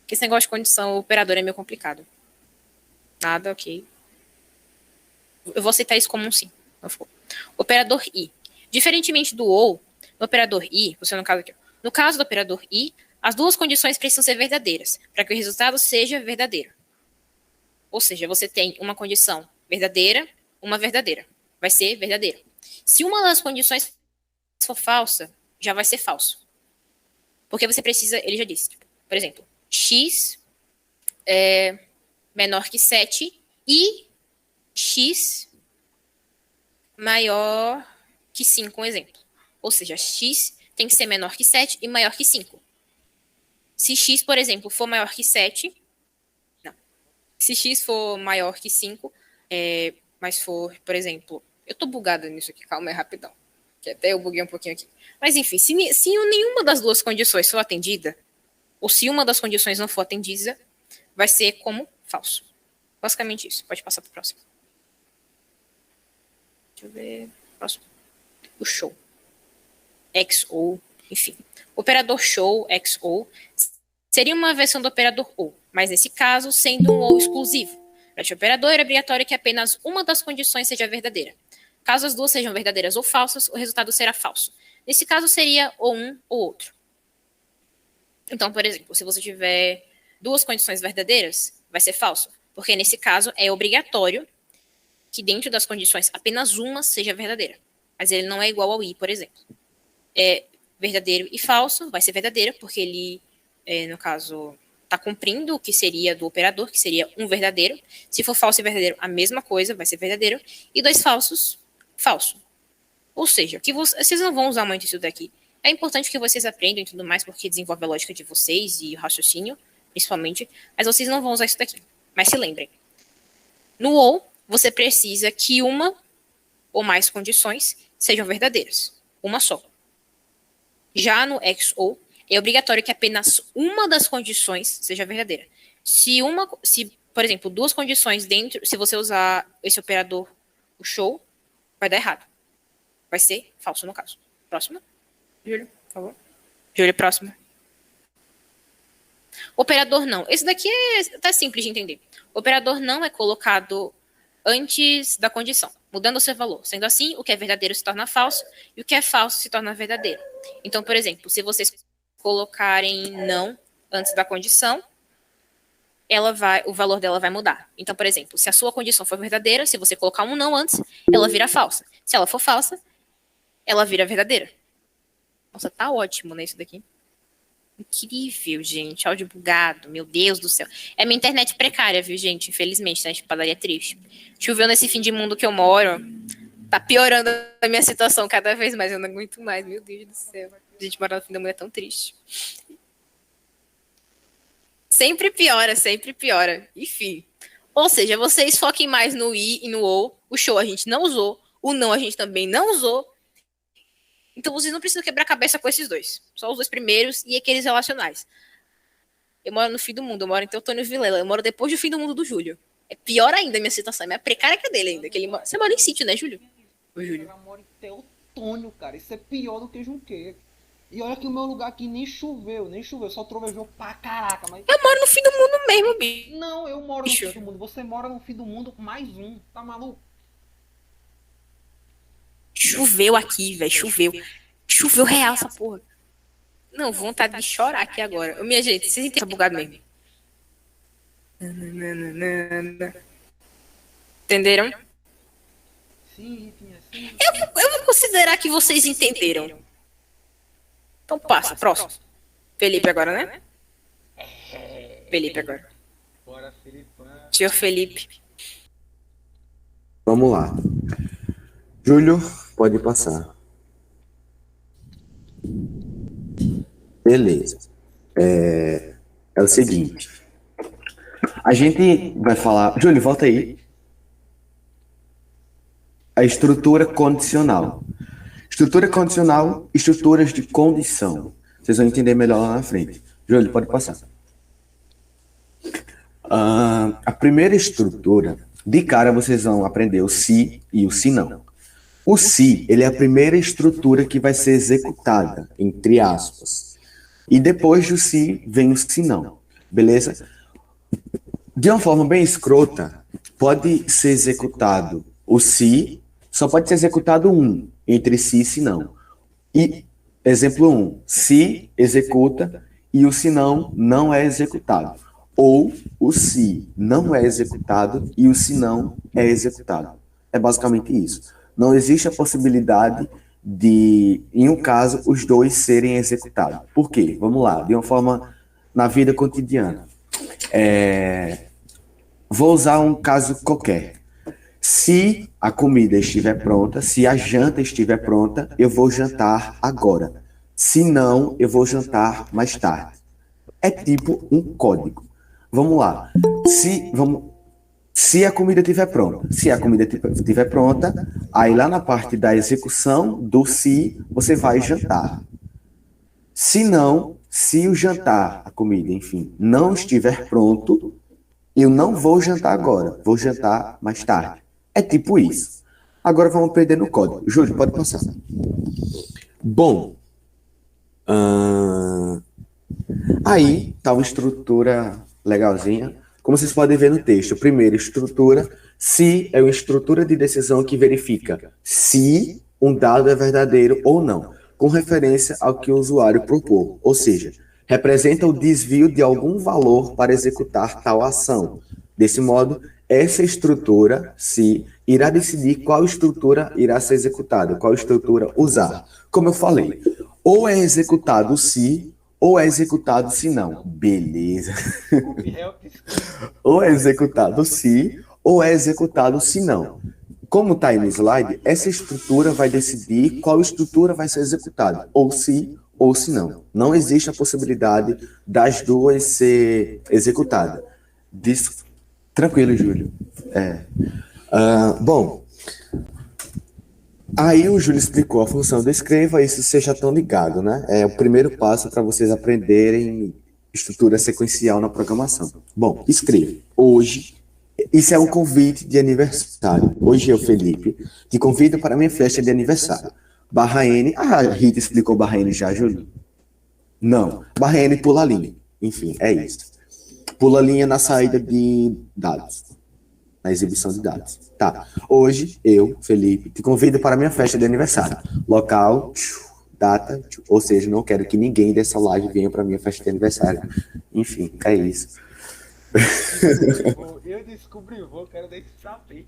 Porque esse negócio de condição operadora é meio complicado. Nada, ok. Eu vou aceitar isso como um sim. Não ficou. Operador I. Diferentemente do ou, no operador I, você no caso aqui, no caso do operador I, as duas condições precisam ser verdadeiras, para que o resultado seja verdadeiro. Ou seja, você tem uma condição verdadeira, uma verdadeira. Vai ser verdadeiro. Se uma das condições for falsa, já vai ser falso. Porque você precisa, ele já disse, tipo, por exemplo, x é menor que 7 e x maior que 5, um exemplo. Ou seja, x tem que ser menor que 7 e maior que 5. Se x, por exemplo, for maior que 7... Não. Se x for maior que 5, mas for, por exemplo... Eu tô bugada nisso aqui, calma, é rapidão. Que até eu buguei um pouquinho aqui. Mas enfim, se nenhuma das duas condições for atendida, ou se uma das condições não for atendida, vai ser como falso. Basicamente isso. Pode passar pro próximo. Deixa eu ver. Próximo. O show. XOR, enfim. O operador show, XOR, seria uma versão do operador OR, mas nesse caso, sendo um OR exclusivo. Para este operador, é obrigatório que apenas uma das condições seja verdadeira. Caso as duas sejam verdadeiras ou falsas, o resultado será falso. Nesse caso, seria ou um ou outro. Então, por exemplo, se você tiver duas condições verdadeiras, vai ser falso, porque nesse caso é obrigatório que dentro das condições apenas uma seja verdadeira. Mas ele não é igual ao I, por exemplo. É verdadeiro e falso, vai ser verdadeiro, porque ele, no caso, está cumprindo o que seria do operador, que seria um verdadeiro. Se for falso e verdadeiro, a mesma coisa, vai ser verdadeiro. E dois falsos, falso. Ou seja, que vocês não vão usar muito isso daqui. É importante que vocês aprendam e tudo mais, porque desenvolve a lógica de vocês e o raciocínio, principalmente. Mas vocês não vão usar isso daqui. Mas se lembrem. No OU, você precisa que uma ou mais condições sejam verdadeiras. Uma só. Já no XOR, é obrigatório que apenas uma das condições seja verdadeira. Se, por exemplo, duas condições dentro, se você usar esse operador, o show, vai dar errado. Vai ser falso no caso. Próximo. Júlio, por favor. Júlio, próximo. Operador não. Esse daqui tá simples de entender. O operador não é colocado antes da condição, mudando o seu valor. Sendo assim, o que é verdadeiro se torna falso e o que é falso se torna verdadeiro. Então, por exemplo, se vocês colocarem não antes da condição, o valor dela vai mudar. Então, por exemplo, se a sua condição for verdadeira, se você colocar um não antes, ela vira falsa. Se ela for falsa, ela vira verdadeira. Nossa, tá ótimo, né, isso daqui. Incrível, gente. Áudio bugado, meu Deus do céu. É minha internet precária, viu, gente? Infelizmente, né? Padaria triste. Choveu nesse fim de mundo que eu moro. Tá piorando a minha situação cada vez mais. Eu não aguento mais, meu Deus do céu. A gente morar no fim da mulher é tão triste. Sempre piora, sempre piora. Enfim. Ou seja, vocês foquem mais no I e no OU. O show a gente não usou. O não a gente também não usou. Então vocês não precisam quebrar a cabeça com esses dois. Só os dois primeiros e aqueles relacionais. Eu moro no fim do mundo, eu moro em Teotônio Vilela. Eu moro depois do fim do mundo do Júlio. É pior ainda a minha situação, é mais precária que a dele ainda. Você mora em sítio, né, Júlio? O Júlio. Eu moro em Teotônio, cara. Isso é pior do que Junqueira. E olha que o meu lugar aqui nem choveu, só trovejou pra caraca. Mas... Eu moro no fim do mundo mesmo, bicho. Não, eu moro no fim do mundo. Você mora no fim do mundo mais um. Tá maluco? Choveu aqui, velho. Choveu. Choveu real essa porra. Não, vontade de chorar aqui agora. Minha gente, vocês entendem? Tá bugado mesmo. Entenderam? Sim, sim. Eu vou considerar que vocês entenderam. Então passa, próximo. Felipe agora, né? Felipe agora. Bora, Felipão. Tio Felipe. Vamos lá. Júlio, pode passar. Beleza. É o seguinte. A gente vai falar... Júlio, volta aí. A estrutura condicional. Estrutura condicional, estruturas de condição. Vocês vão entender melhor lá na frente. Júlio, pode passar. A primeira estrutura, de cara vocês vão aprender o se e o se não. O se, ele é a primeira estrutura que vai ser executada, entre aspas. E depois do se, vem o se não. Beleza? De uma forma bem escrota, pode ser executado o se, Só pode ser executado um, entre se e se não. E, exemplo 1, se executa e o se não, não é executado. Ou o se não é executado e o se não é executado. É basicamente isso. Não existe a possibilidade de, em um caso, os dois serem executados. Por quê? Vamos lá, de uma forma na vida cotidiana. Vou usar um caso qualquer. Se a comida estiver pronta, se a janta estiver pronta, eu vou jantar agora. Se não, eu vou jantar mais tarde. É tipo um código. Vamos lá. Se a comida estiver pronta, se a comida estiver pronta, aí lá na parte da execução do se, você vai jantar. Se não, se o jantar, a comida, enfim, não estiver pronto, eu não vou jantar agora, vou jantar mais tarde. É tipo isso. Agora vamos aprender no código. Júlio, pode passar. Bom, aí tá uma estrutura legalzinha. Como vocês podem ver no texto, primeiro, estrutura. Se é uma estrutura de decisão que verifica se um dado é verdadeiro ou não, com referência ao que o usuário propôs. Ou seja, representa o desvio de algum valor para executar tal ação. Desse modo, essa estrutura, se, irá decidir qual estrutura irá ser executada, qual estrutura usar. Como eu falei, ou é executado se, ou é executado se não. Beleza. Ou é executado se, ou é executado se não. Como está aí no slide, essa estrutura vai decidir qual estrutura vai ser executada, ou se não. Não existe a possibilidade das duas ser executadas. Tranquilo, Júlio. Bom, aí o Júlio explicou a função do escreva, isso vocês já estão ligados, né? É o primeiro passo para vocês aprenderem estrutura sequencial na programação. Bom, escreva. Hoje, isso é um convite de aniversário. Hoje eu, Felipe, te convido para a minha festa de aniversário. Barra N. A Rita explicou barra N já, Júlio? Não. Barra N pula a linha. Enfim, é isso. Pula a linha na saída de dados. Na exibição de dados. Tá. Hoje, eu, Felipe, te convido para a minha festa de aniversário. Local, data, ou seja, não quero que ninguém dessa live venha para a minha festa de aniversário. Enfim, é isso. Eu descobri, vou, quero deixar saber.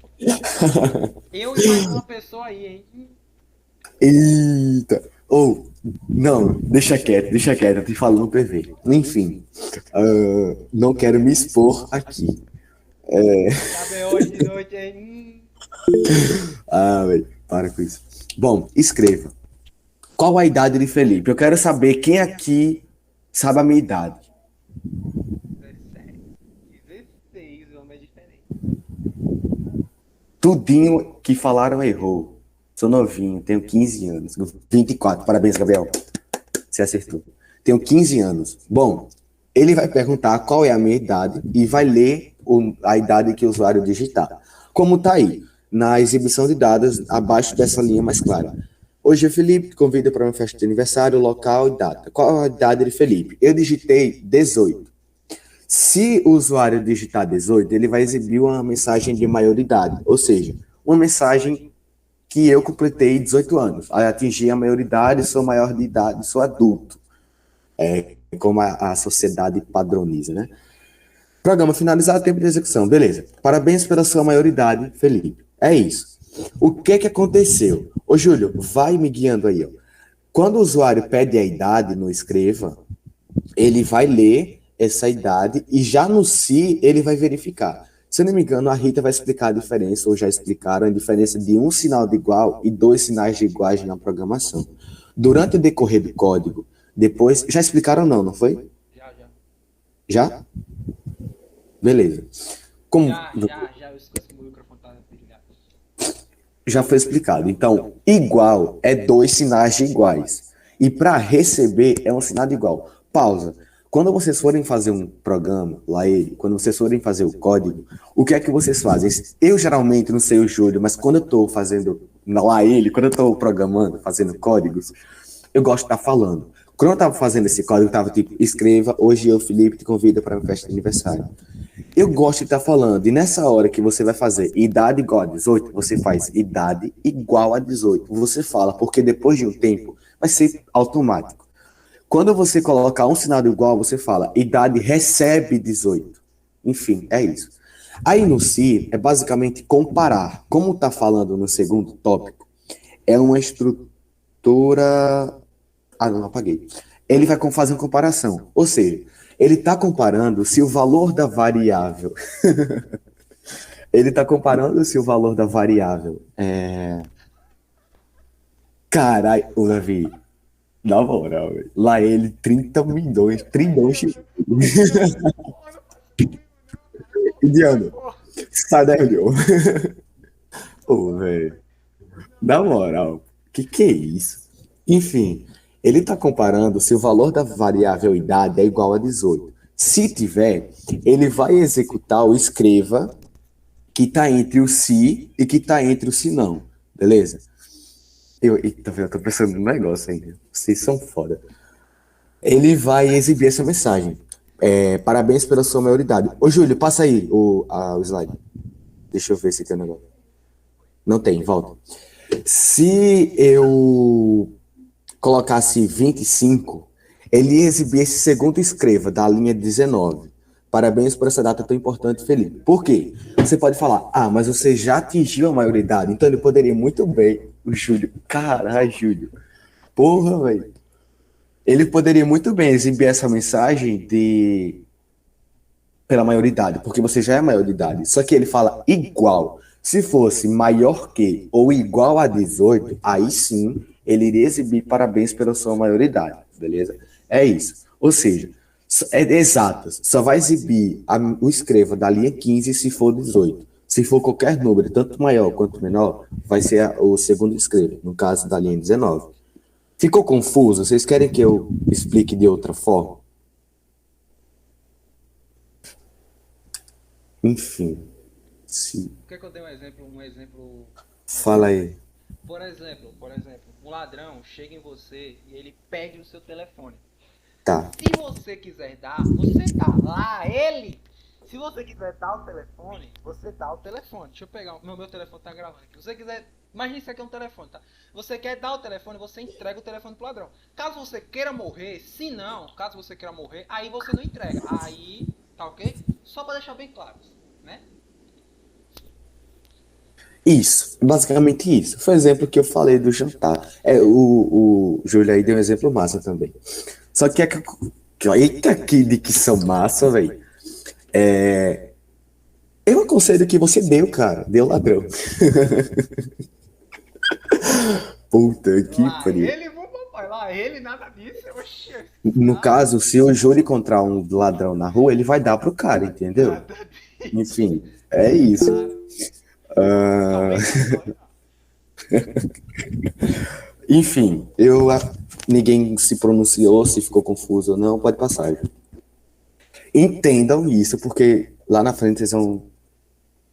Eu e mais uma pessoa aí, hein? Eita! Não, deixa quieto, eu te falo no PV. Enfim, não quero me expor aqui. Sabe hoje de noite, hein? Velho, para com isso. Bom, escreva. Qual a idade de Felipe? Eu quero saber quem aqui sabe a minha idade. 16, o homem é diferente. Tudinho que falaram errou. Sou novinho, tenho 15 anos. 24, parabéns, Gabriel. Você acertou. Tenho 15 anos. Bom, ele vai perguntar qual é a minha idade e vai ler a idade que o usuário digitar. Como está aí, na exibição de dados, abaixo dessa linha mais clara. Hoje é Felipe, te convido para uma festa de aniversário, local e data. Qual a idade de Felipe? Eu digitei 18. Se o usuário digitar 18, ele vai exibir uma mensagem de maioridade, ou seja, uma mensagem que eu completei 18 anos. Aí atingi a maioridade, sou maior de idade, sou adulto. Como a sociedade padroniza, né? Programa finalizado, tempo de execução. Beleza. Parabéns pela sua maioridade, Felipe. É isso. O que aconteceu? Ô, Júlio, vai me guiando aí. Ó. Quando o usuário pede a idade no escreva, ele vai ler essa idade e já no se ele vai verificar. Se eu não me engano, a Rita vai explicar a diferença, ou já explicaram a diferença de um sinal de igual e dois sinais de iguais na programação. Durante o decorrer do código, depois... Já explicaram não foi? Já? Beleza. Já, eu esqueci que o microfone tá desligado. Já foi explicado. Então, igual é dois sinais de iguais. E para receber é um sinal de igual. Pausa. Quando vocês forem fazer um programa, quando vocês forem fazer o código, o que é que vocês fazem? Eu geralmente, não sei o Júlio, mas quando eu estou fazendo quando eu estou programando, fazendo códigos, eu gosto de estar falando. Quando eu estava fazendo esse código, eu estava tipo, escreva, hoje eu, Felipe, te convido para uma festa de aniversário. eu gosto de estar falando, e nessa hora que você vai fazer idade igual a 18, você faz idade igual a 18. Você fala, porque depois de um tempo vai ser automático. Quando você colocar um sinal igual, você fala idade recebe 18. Enfim, é isso. Aí no se é basicamente comparar. Como está falando no segundo tópico, é uma estrutura. Ah, não, apaguei. Ele vai fazer uma comparação. Ou seja, ele está comparando se o valor da variável. Ele está comparando se o valor da variável é. Caralho, o Davi, na moral, velho. Lá ele, 30 milhões, trilhões de. Indiano, sai daí, meu. Ô, velho. Na moral, que é isso? Enfim, ele está comparando se o valor da variável idade é igual a 18. Se tiver, ele vai executar o escreva que está entre o se e que está entre o se não. Beleza? Eita, eu tô pensando num negócio ainda. Vocês são foda. Ele vai exibir essa mensagem. Parabéns pela sua maioridade. Ô, Júlio, passa aí o slide. Deixa eu ver se tem um negócio. Não tem, volta. Se eu colocasse 25, ele ia exibir esse segundo escreva, da linha 19. Parabéns por essa data tão importante, Felipe. Por quê? Você pode falar, mas você já atingiu a maioridade, então ele poderia muito bem, o Júlio, caralho, Júlio, porra, velho. Ele poderia muito bem exibir essa mensagem pela maioridade, porque você já é maioridade. Só que ele fala igual. Se fosse maior que ou igual a 18, aí sim ele iria exibir parabéns pela sua maioridade, beleza? É isso. Ou seja, é exatas. Só vai exibir o escreva da linha 15 se for 18. Se for qualquer número, tanto maior quanto menor, vai ser o segundo escreva, no caso da linha 19. Ficou confuso? Vocês querem que eu explique de outra forma? Enfim. Quer que eu dê um exemplo? Fala aí. Por exemplo, um ladrão chega em você e ele pega o seu telefone. Tá. Se você quiser dar, você dá lá ele. Se você quiser dar o telefone, você dá o telefone. Deixa eu pegar, meu telefone tá gravando aqui. Se você quiser, imagina isso aqui é um telefone, tá? Você quer dar o telefone, você entrega o telefone pro ladrão. Caso você queira morrer, se não, caso você queira morrer, aí você não entrega. Aí, tá ok? Só pra deixar bem claro, né? Isso, basicamente isso. Foi o exemplo que eu falei do jantar. O Júlio aí deu um exemplo massa também. Só que eita, que dicção massa, velho. Eu aconselho que você deu, cara. Deu ladrão. Puta que pariu. Lá ele, nada disso. Oxi, No caso, se o Júlio encontrar um ladrão na rua, ele vai dar pro cara, entendeu? Enfim, é isso. Enfim, ninguém se pronunciou, se ficou confuso ou não, pode passar. Entendam isso, porque lá na frente vocês vão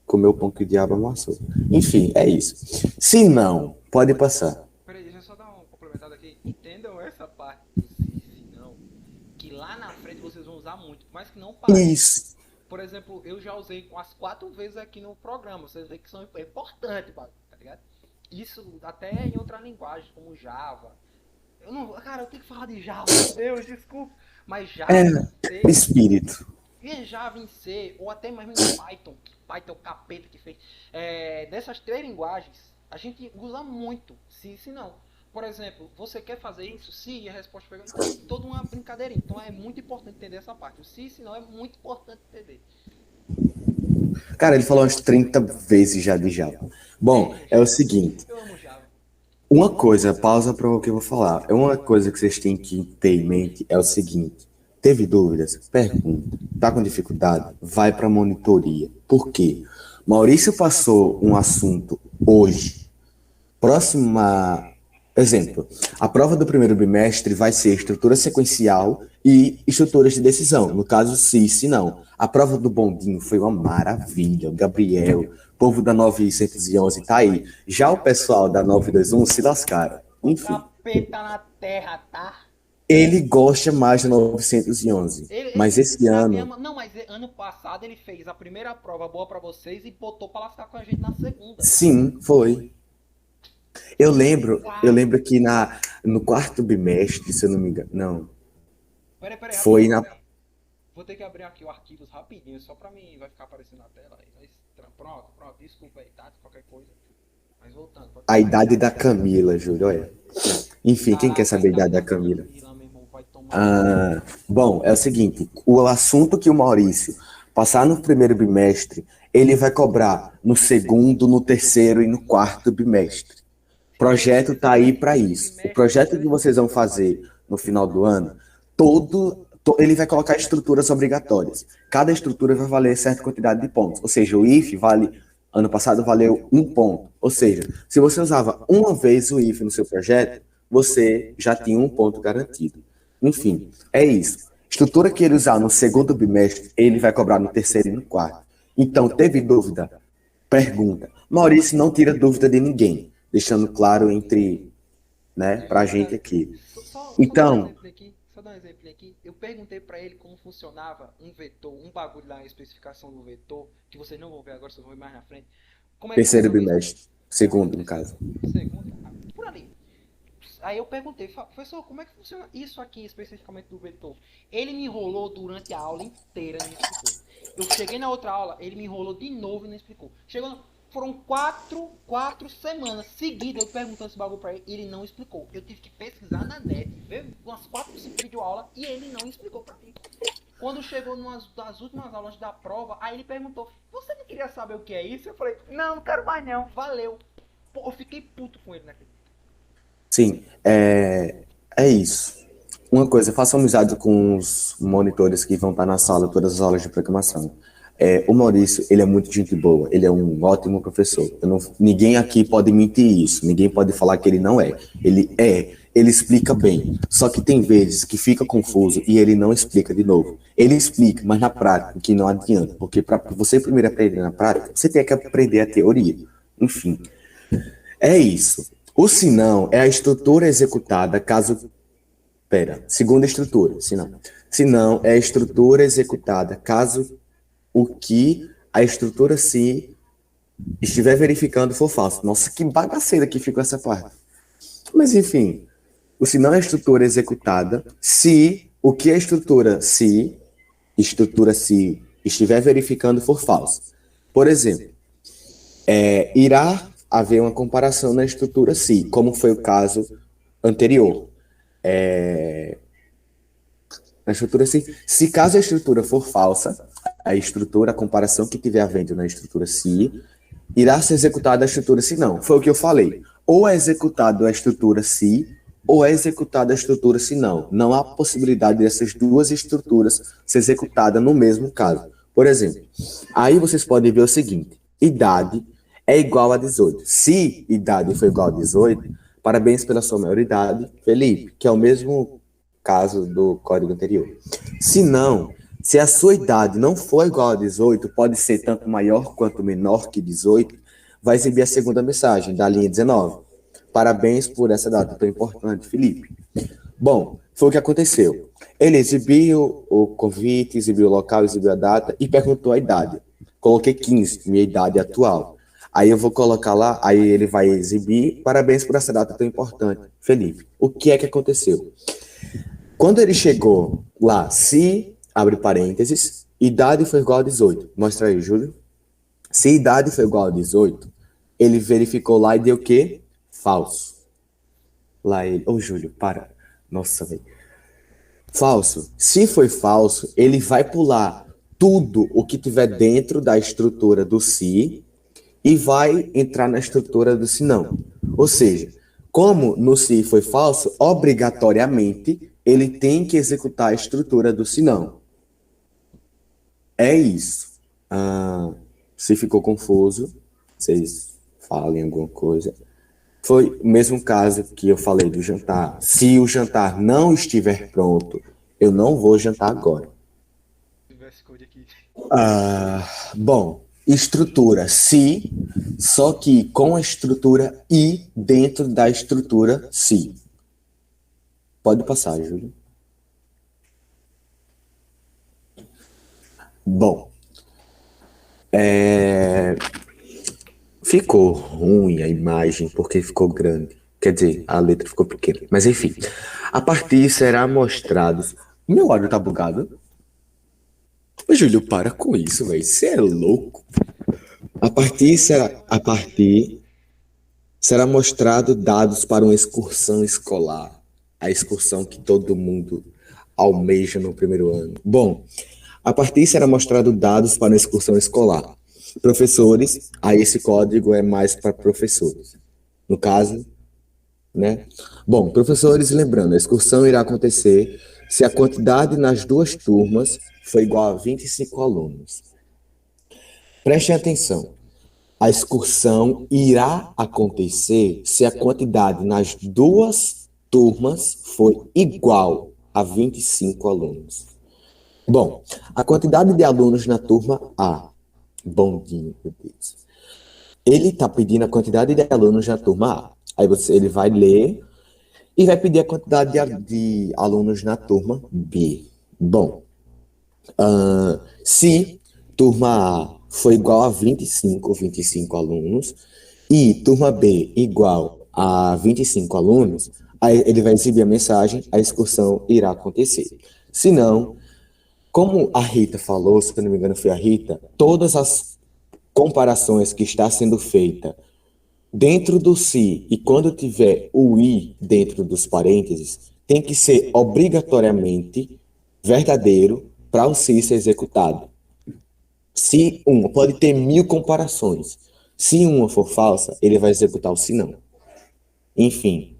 comer o pão que o diabo amassou. Enfim, é isso. Se não, pode passar. Peraí, deixa eu só dar uma complementada aqui. Entendam essa parte do se não, que lá na frente vocês vão usar muito, mas que não pareça. Isso. Por exemplo, eu já usei umas 4 vezes aqui no programa. Vocês veem que são importantes, tá ligado? Isso até em outra linguagem, como Java. Cara, eu tenho que falar de Java, meu Deus, desculpa. Mas Java em C, espírito. Java em C, ou até mesmo em Python. Python é o capeta que fez. Dessas 3 linguagens, a gente usa muito. Se não. Por exemplo, você quer fazer isso? Se e a resposta foi toda uma brincadeirinha. Então é muito importante entender essa parte. O se não é muito importante entender. Cara, ele falou umas 30 vezes já de Java. Bom, é o seguinte. Eu amo Java. Uma coisa, pausa para o que eu vou falar. Uma coisa que vocês têm que ter em mente é o seguinte. Teve dúvidas? Pergunta. Tá com dificuldade? Vai para a monitoria. Por quê? Maurício passou um assunto hoje. Exemplo, a prova do primeiro bimestre vai ser estrutura sequencial e estruturas de decisão. No caso, se não. A prova do bondinho foi uma maravilha. O Gabriel, povo da 911 tá aí. Já o pessoal da 921 se lascaram. Enfim. Capeta na terra, tá? Ele gosta mais do 911. Mas esse ano, Não, mas ano passado ele fez a primeira prova boa pra vocês e botou pra lascar com a gente na segunda. sim, foi. Eu lembro que no quarto bimestre, se eu não me engano, não, Peraí, foi rapidinho. na, Peraí. Vou ter que abrir aqui o arquivos rapidinho, só pra mim, vai ficar aparecendo na tela. Pronto, desculpa aí, tá? Qualquer coisa. Mas voltando. a idade da Camila, Júlio, olha. Enfim, quem quer Caraca, a saber a idade idade da da Camila? Camila, meu irmão, vai tomar. Bom, é o seguinte, o assunto que o Maurício passar no primeiro bimestre, ele vai cobrar no segundo, no terceiro e no quarto bimestre. O projeto tá aí para isso. O projeto que vocês vão fazer no final do ano, ele vai colocar estruturas obrigatórias. Cada estrutura vai valer certa quantidade de pontos. Ou seja, o IF ano passado valeu 1 ponto. Ou seja, se você usava uma vez o IF no seu projeto, você já tinha 1 ponto garantido. Enfim, é isso. Estrutura que ele usar no segundo bimestre, ele vai cobrar no terceiro e no quarto. Então, teve dúvida? Pergunta. Maurício não tira dúvida de ninguém, deixando claro pra gente aqui. Então, Só dar um exemplo aqui. Eu perguntei pra ele como funcionava um vetor, um bagulho lá, a especificação do vetor, que vocês não vão ver agora, vocês vão ver mais na frente. Como é que terceiro funciona isso? bimestre, segundo, no caso. Segundo, por ali. Aí eu perguntei, professor, como é que funciona isso aqui especificamente do vetor? Ele me enrolou durante a aula inteira e não explicou. Eu cheguei na outra aula, ele me enrolou de novo e não explicou. Foram quatro semanas seguidas eu perguntando esse bagulho pra ele, ele não explicou. Eu tive que pesquisar na net, ver umas 4, 5 videoaulas e ele não explicou pra mim. Quando chegou das últimas aulas da prova, aí ele perguntou, você não queria saber o que é isso? Eu falei, não quero mais não, valeu. Pô, eu fiquei puto com ele naquele. Sim, é isso. Uma coisa, faça amizade com os monitores que vão estar na sala, todas as aulas de programação. O Maurício, ele é muito gente boa, ele é um ótimo professor. Ninguém aqui pode mentir isso, ninguém pode falar que ele não é. Ele explica bem, só que tem vezes que fica confuso e ele não explica de novo. Ele explica, mas na prática, que não adianta, porque para você primeiro aprender na prática, você tem que aprender a teoria. Enfim, é isso. O senão é a estrutura executada caso... segunda estrutura, senão. Senão é a estrutura executada caso o que a estrutura se estiver verificando for falso. Nossa, que bagaceira que ficou essa parte. Mas enfim, o senão é a estrutura executada se o que a estrutura se estiver verificando for falso. Por exemplo, irá haver uma comparação na estrutura se, como foi o caso anterior. Na estrutura se caso a estrutura for falsa, a comparação que tiver havendo na estrutura se, irá ser executada a estrutura se não. Foi o que eu falei. Ou é executado a estrutura se, ou é executada a estrutura se não. Não há possibilidade dessas duas estruturas ser executada no mesmo caso. Por exemplo, aí vocês podem ver o seguinte, idade é igual a 18. Se idade for igual a 18, parabéns pela sua maioridade, Felipe, que é o mesmo caso do código anterior. Se não, se a sua idade não for igual a 18, pode ser tanto maior quanto menor que 18, vai exibir a segunda mensagem da linha 19. Parabéns por essa data tão importante, Felipe. Bom, foi o que aconteceu. Ele exibiu o convite, exibiu o local, exibiu a data e perguntou a idade. Coloquei 15, minha idade atual. Aí eu vou colocar lá, aí ele vai exibir, parabéns por essa data tão importante, Felipe. O que é que aconteceu? Quando ele chegou lá, se, abre parênteses, idade foi igual a 18. Mostra aí, Júlio. Se idade foi igual a 18, ele verificou lá e deu o quê? Falso. Lá ele, Júlio, para. Nossa, velho. Falso. Se foi falso, ele vai pular tudo o que tiver dentro da estrutura do se e vai entrar na estrutura do se não. Ou seja, como no se foi falso, obrigatoriamente ele tem que executar a estrutura do se não. É isso. Se ficou confuso, vocês falem alguma coisa. Foi o mesmo caso que eu falei do jantar. Se o jantar não estiver pronto, eu não vou jantar agora. Bom, estrutura se, só que com a estrutura i dentro da estrutura se. Pode passar, Júlio. Bom, ficou ruim a imagem porque ficou grande. Quer dizer, a letra ficou pequena. Mas enfim, a partir será mostrados. Meu áudio tá bugado? Ô, Júlio, para com isso, velho. Você é louco. A partir será mostrado dados para uma excursão escolar. A excursão que todo mundo almeja no primeiro ano. Bom, a partir será mostrado dados para uma excursão escolar. Professores, aí esse código é mais para professores. No caso, né? Bom, professores, lembrando, a excursão irá acontecer se a quantidade nas duas turmas for igual a 25 alunos. Prestem atenção. A excursão irá acontecer se a quantidade nas duas turmas for igual a 25 alunos. Bom, a quantidade de alunos na turma A. Bondinho, meu Deus. Ele está pedindo a quantidade de alunos na turma A. Aí ele vai ler e vai pedir a quantidade de alunos na turma B. Bom, se turma A for igual a 25 alunos, e turma B igual a 25 alunos, aí ele vai exibir a mensagem, a excursão irá acontecer. Se não, como a Rita falou, se eu não me engano foi a Rita, todas as comparações que está sendo feita dentro do se e quando tiver o i dentro dos parênteses, tem que ser obrigatoriamente verdadeiro para o se ser executado. Se uma pode ter 1000 comparações. Se uma for falsa, ele vai executar o se não. Enfim.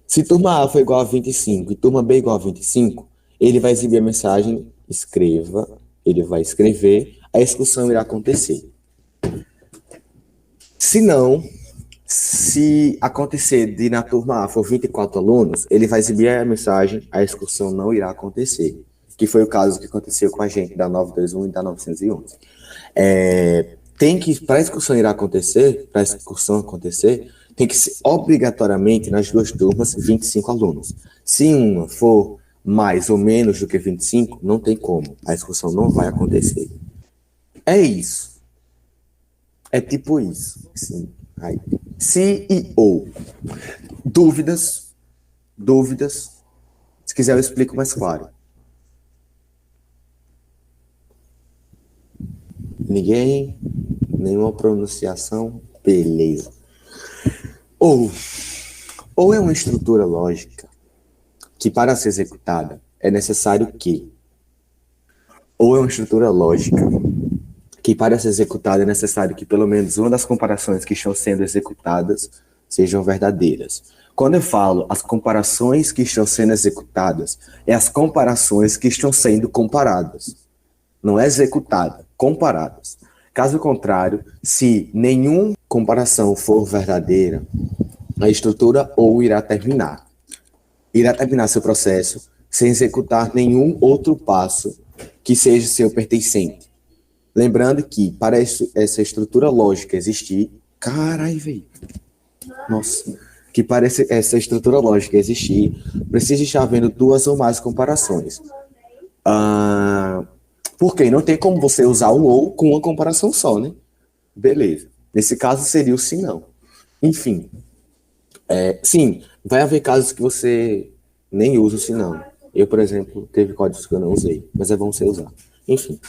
Se turma A for igual a 25 e turma B igual a 25, ele vai exibir a mensagem, ele vai escrever, a excursão irá acontecer. Se não, se acontecer de na turma A for 24 alunos, ele vai exibir a mensagem, a excursão não irá acontecer. Que foi o caso que aconteceu com a gente da 921 e da 911. Para a excursão acontecer, tem que ser obrigatoriamente nas duas turmas 25 alunos. Se uma for mais ou menos do que 25, não tem como. A excursão não vai acontecer. É isso. É tipo isso. Assim, aí. Se e ou. Dúvidas? Se quiser eu explico mais claro. Ninguém? Nenhuma pronunciação? Beleza. Ou é uma estrutura lógica que para ser executada é necessário que. Ou é uma estrutura lógica que para ser executada é necessário que pelo menos uma das comparações que estão sendo executadas sejam verdadeiras. Quando eu falo as comparações que estão sendo executadas, é as comparações que estão sendo comparadas. Não é executada, comparadas. Caso contrário, se nenhuma comparação for verdadeira, a estrutura ou irá terminar seu processo sem executar nenhum outro passo que seja seu pertencente. Lembrando que para essa estrutura lógica existir, que para essa estrutura lógica existir, precisa estar havendo duas ou mais comparações. Porque não tem como você usar um ou com uma comparação só, né? Beleza. Nesse caso seria o sim não. Enfim. Sim, vai haver casos que você nem usa o sim não. Eu, por exemplo, teve códigos que eu não usei, mas é bom você usar. Enfim.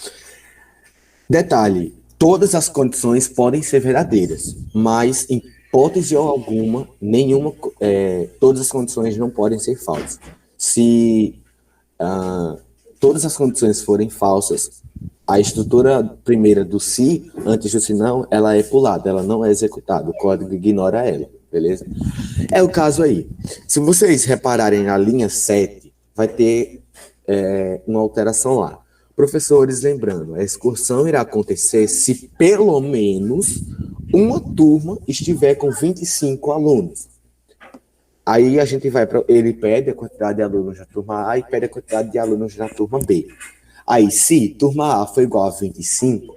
Detalhe, todas as condições podem ser verdadeiras, mas em hipótese alguma, todas as condições não podem ser falsas. Se todas as condições forem falsas, a estrutura primeira do se, antes do se não, ela é pulada, ela não é executada, o código ignora ela, beleza? É o caso aí. Se vocês repararem na linha 7, vai ter uma alteração lá. Professores, lembrando, a excursão irá acontecer se pelo menos uma turma estiver com 25 alunos. Aí a gente vai para. Ele pede a quantidade de alunos da turma A e pede a quantidade de alunos da turma B. Aí, se turma A for igual a 25,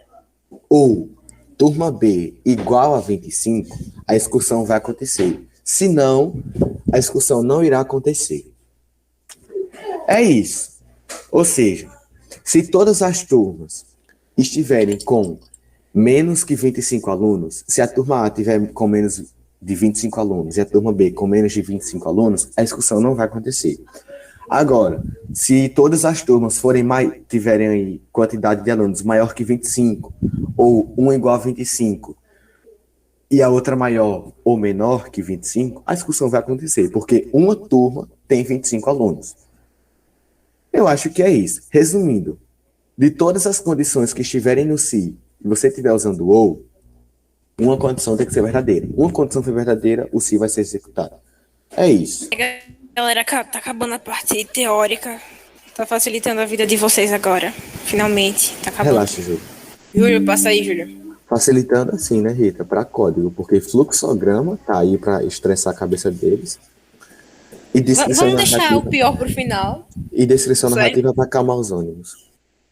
ou turma B igual a 25, a excursão vai acontecer. Se não, a excursão não irá acontecer. É isso. Ou seja, se todas as turmas estiverem com menos que 25 alunos, se a turma A tiver com menos de 25 alunos e a turma B com menos de 25 alunos, a excursão não vai acontecer. Agora, se todas as turmas tiverem aí quantidade de alunos maior que 25, ou uma igual a 25, e a outra maior ou menor que 25, a excursão vai acontecer, porque uma turma tem 25 alunos. Eu acho que é isso. Resumindo, de todas as condições que estiverem no se, e você estiver usando o ou, uma condição tem que ser verdadeira. Uma condição for verdadeira, o se vai ser executado. É isso. Galera, tá acabando a parte teórica. Tá facilitando a vida de vocês agora. Finalmente, tá acabando. Relaxa, Júlio. Júlio, passa aí, Júlio. Facilitando assim, né, Rita, para código, porque fluxograma tá aí para estressar a cabeça deles. E descrição Vamos deixar narrativa. o pior pro final. E descrição Sério? narrativa para acalmar os ânimos.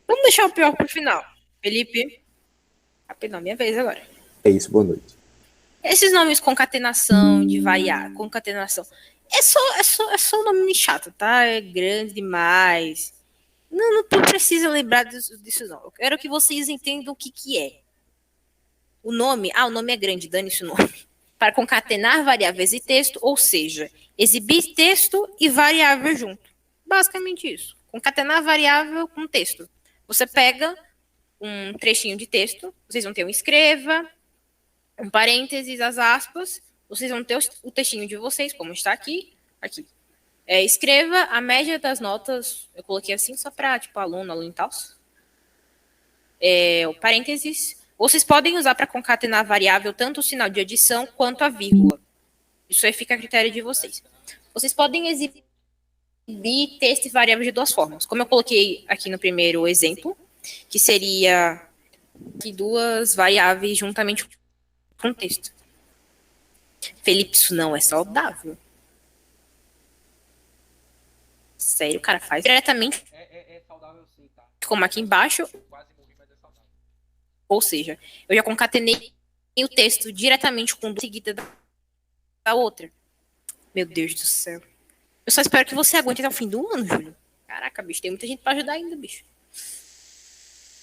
Vamos deixar o pior pro final. Felipe. Rapidão, minha vez agora. É isso, boa noite. Esses nomes concatenação, de variar, concatenação. É só um nome chato, tá? É grande demais. Não precisa lembrar disso, não. Eu quero que vocês entendam o que é. O nome é grande, dane-se o nome. Para concatenar variáveis e texto, ou seja, exibir texto e variável junto. Basicamente isso. Concatenar variável com texto. Você pega um trechinho de texto, vocês vão ter um escreva, um parênteses, as aspas, vocês vão ter o textinho de vocês, como está aqui. Escreva a média das notas, eu coloquei assim só para, aluno e tal. O parênteses. Vocês podem usar para concatenar a variável tanto o sinal de adição quanto a vírgula. Isso aí fica a critério de vocês. Vocês podem exibir texto e variável de duas formas. Como eu coloquei aqui no primeiro exemplo, que seria aqui duas variáveis juntamente com texto. Felipe, isso não é saudável. Sério, o cara faz diretamente É saudável sim, tá? como aqui embaixo. Quase morri, mas é saudável. Ou seja, eu já concatenei o texto diretamente com duas seguida da outra. Meu Deus do céu. Eu só espero que você aguente até o fim do ano, Júlio. Caraca, bicho, tem muita gente pra ajudar ainda, bicho.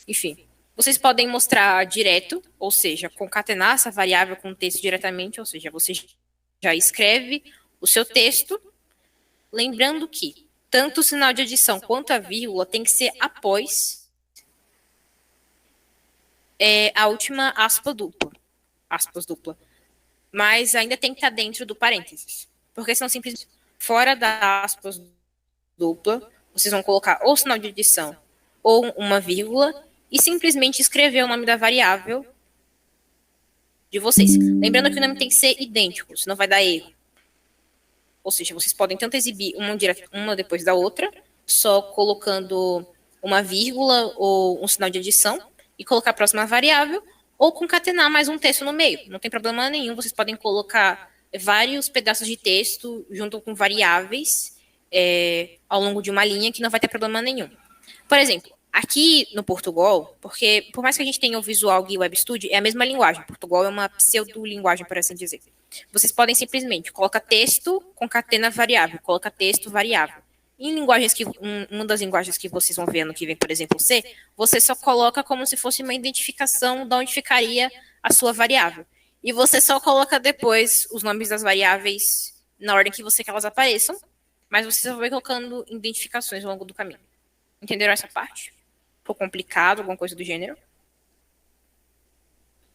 Enfim, vocês podem mostrar direto, ou seja, concatenar essa variável com o texto diretamente, ou seja, você já escreve o seu texto, lembrando que tanto o sinal de adição quanto a vírgula tem que ser após a última aspas dupla. Mas ainda tem que estar dentro do parênteses. Porque senão simplesmente fora da aspas dupla, vocês vão colocar ou sinal de adição ou uma vírgula e simplesmente escrever o nome da variável de vocês. Lembrando que o nome tem que ser idêntico, senão vai dar erro. Ou seja, vocês podem tanto exibir uma depois da outra, só colocando uma vírgula ou um sinal de adição, e colocar a próxima variável, ou concatenar mais um texto no meio. Não tem problema nenhum, vocês podem colocar vários pedaços de texto junto com variáveis ao longo de uma linha, que não vai ter problema nenhum. Por exemplo, aqui no Portugal, porque por mais que a gente tenha o Visual e o Web Studio, é a mesma linguagem. Portugal é uma pseudo-linguagem, por assim dizer. Vocês podem simplesmente colocar texto, concatena variável, coloca texto, variável. Em linguagens uma das linguagens que vocês vão ver ano que vem, por exemplo, C, você só coloca como se fosse uma identificação de onde ficaria a sua variável. E você só coloca depois os nomes das variáveis na ordem que você quer que elas apareçam, mas você só vai colocando identificações ao longo do caminho. Entenderam essa parte? Ficou complicado, alguma coisa do gênero?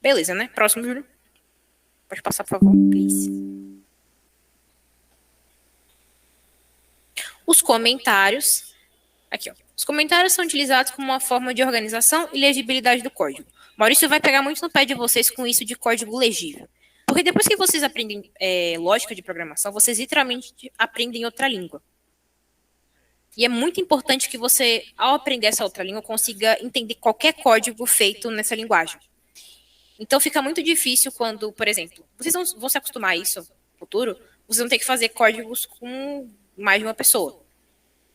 Beleza, né? Próximo, Júlio. Pode passar, por favor, please. Os comentários. Aqui, ó. Os comentários são utilizados como uma forma de organização e legibilidade do código. Maurício vai pegar muito no pé de vocês com isso de código legível. Porque depois que vocês aprendem lógica de programação, vocês literalmente aprendem outra língua. E é muito importante que você, ao aprender essa outra língua, consiga entender qualquer código feito nessa linguagem. Então fica muito difícil quando, por exemplo, vocês vão se acostumar a isso no futuro, vocês vão ter que fazer códigos com mais de uma pessoa.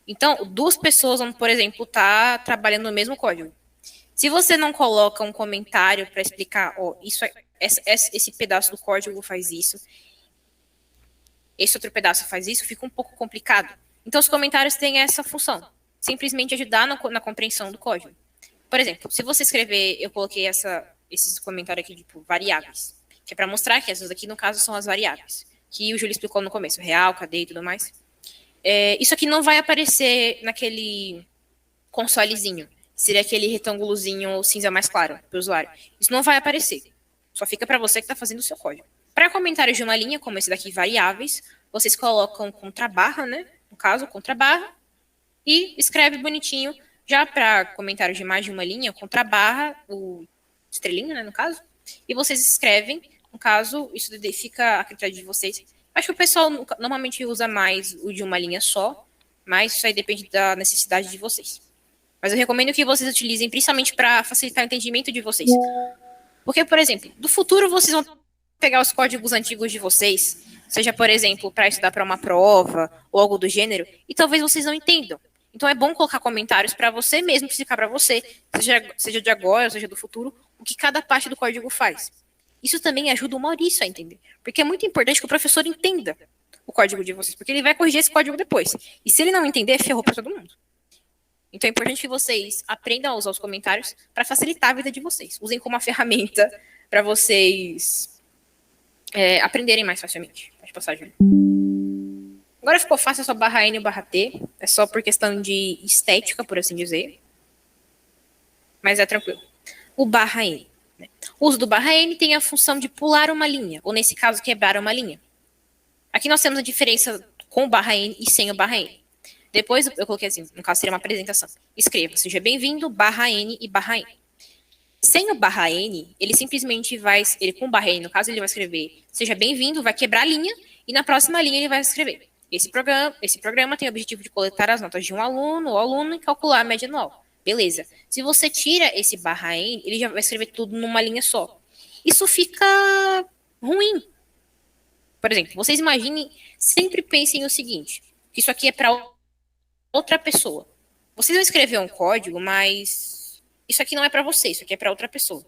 Então, duas pessoas vão, por exemplo, estar trabalhando no mesmo código. Se você não coloca um comentário para explicar, esse pedaço do código faz isso, esse outro pedaço faz isso, fica um pouco complicado. Então, os comentários têm essa função, simplesmente ajudar na compreensão do código. Por exemplo, se você escrever, eu coloquei esses comentários aqui, tipo, variáveis, que é para mostrar que essas aqui, no caso, são as variáveis, que o Júlio explicou no começo, real, cadeia e tudo mais. Isso aqui não vai aparecer naquele consolezinho, seria aquele retângulozinho cinza mais claro para o usuário. Isso não vai aparecer, só fica para você que está fazendo o seu código. Para comentários de uma linha, como esse daqui, variáveis, vocês colocam contrabarra, né? No caso, contrabarra, e escreve bonitinho. Já para comentários de mais de uma linha, contrabarra, o estrelinha, né, no caso, e vocês escrevem, no caso, isso fica a critério de vocês. Acho que o pessoal normalmente usa mais o de uma linha só, mas isso aí depende da necessidade de vocês. Mas eu recomendo que vocês utilizem principalmente para facilitar o entendimento de vocês. Porque, por exemplo, do futuro vocês vão pegar os códigos antigos de vocês, seja, por exemplo, para estudar para uma prova ou algo do gênero, e talvez vocês não entendam. Então é bom colocar comentários para você mesmo explicar para você, seja de agora, seja do futuro, o que cada parte do código faz. Isso também ajuda o Maurício a entender, porque é muito importante que o professor entenda o código de vocês, porque ele vai corrigir esse código depois. E se ele não entender, ferrou para todo mundo. Então é importante que vocês aprendam a usar os comentários para facilitar a vida de vocês. Usem como uma ferramenta para vocês aprenderem mais facilmente. Pode passar, Júlio. Agora ficou fácil, é só barra N ou barra T. É só por questão de estética, por assim dizer. Mas é tranquilo. O barra N. Né? O uso do barra N tem a função de pular uma linha, ou nesse caso, quebrar uma linha. Aqui nós temos a diferença com o barra N e sem o barra N. Depois eu coloquei assim, no caso seria uma apresentação. Escreva, seja bem-vindo, barra N e barra N. Sem o barra N, ele simplesmente com o barra N, no caso, ele vai escrever, seja bem-vindo, vai quebrar a linha, e na próxima linha ele vai escrever. Esse programa tem o objetivo de coletar as notas de um aluno ou aluno e calcular a média anual. Beleza. Se você tira esse barra N, ele já vai escrever tudo numa linha só. Isso fica ruim. Por exemplo, vocês imaginem, sempre pensem o seguinte, que isso aqui é para outra pessoa. Vocês vão escrever um código, mas isso aqui não é para você, isso aqui é para outra pessoa.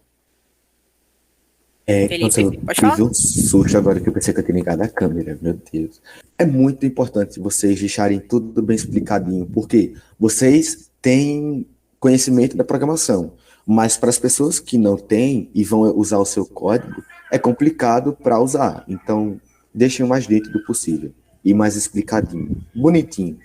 Felipe, pode falar? Tive um susto agora que eu pensei que eu tinha ligado a câmera, meu Deus. É muito importante vocês deixarem tudo bem explicadinho, porque vocês têm conhecimento da programação, mas para as pessoas que não têm e vão usar o seu código, é complicado para usar. Então, deixem o mais nítido possível e mais explicadinho, bonitinho.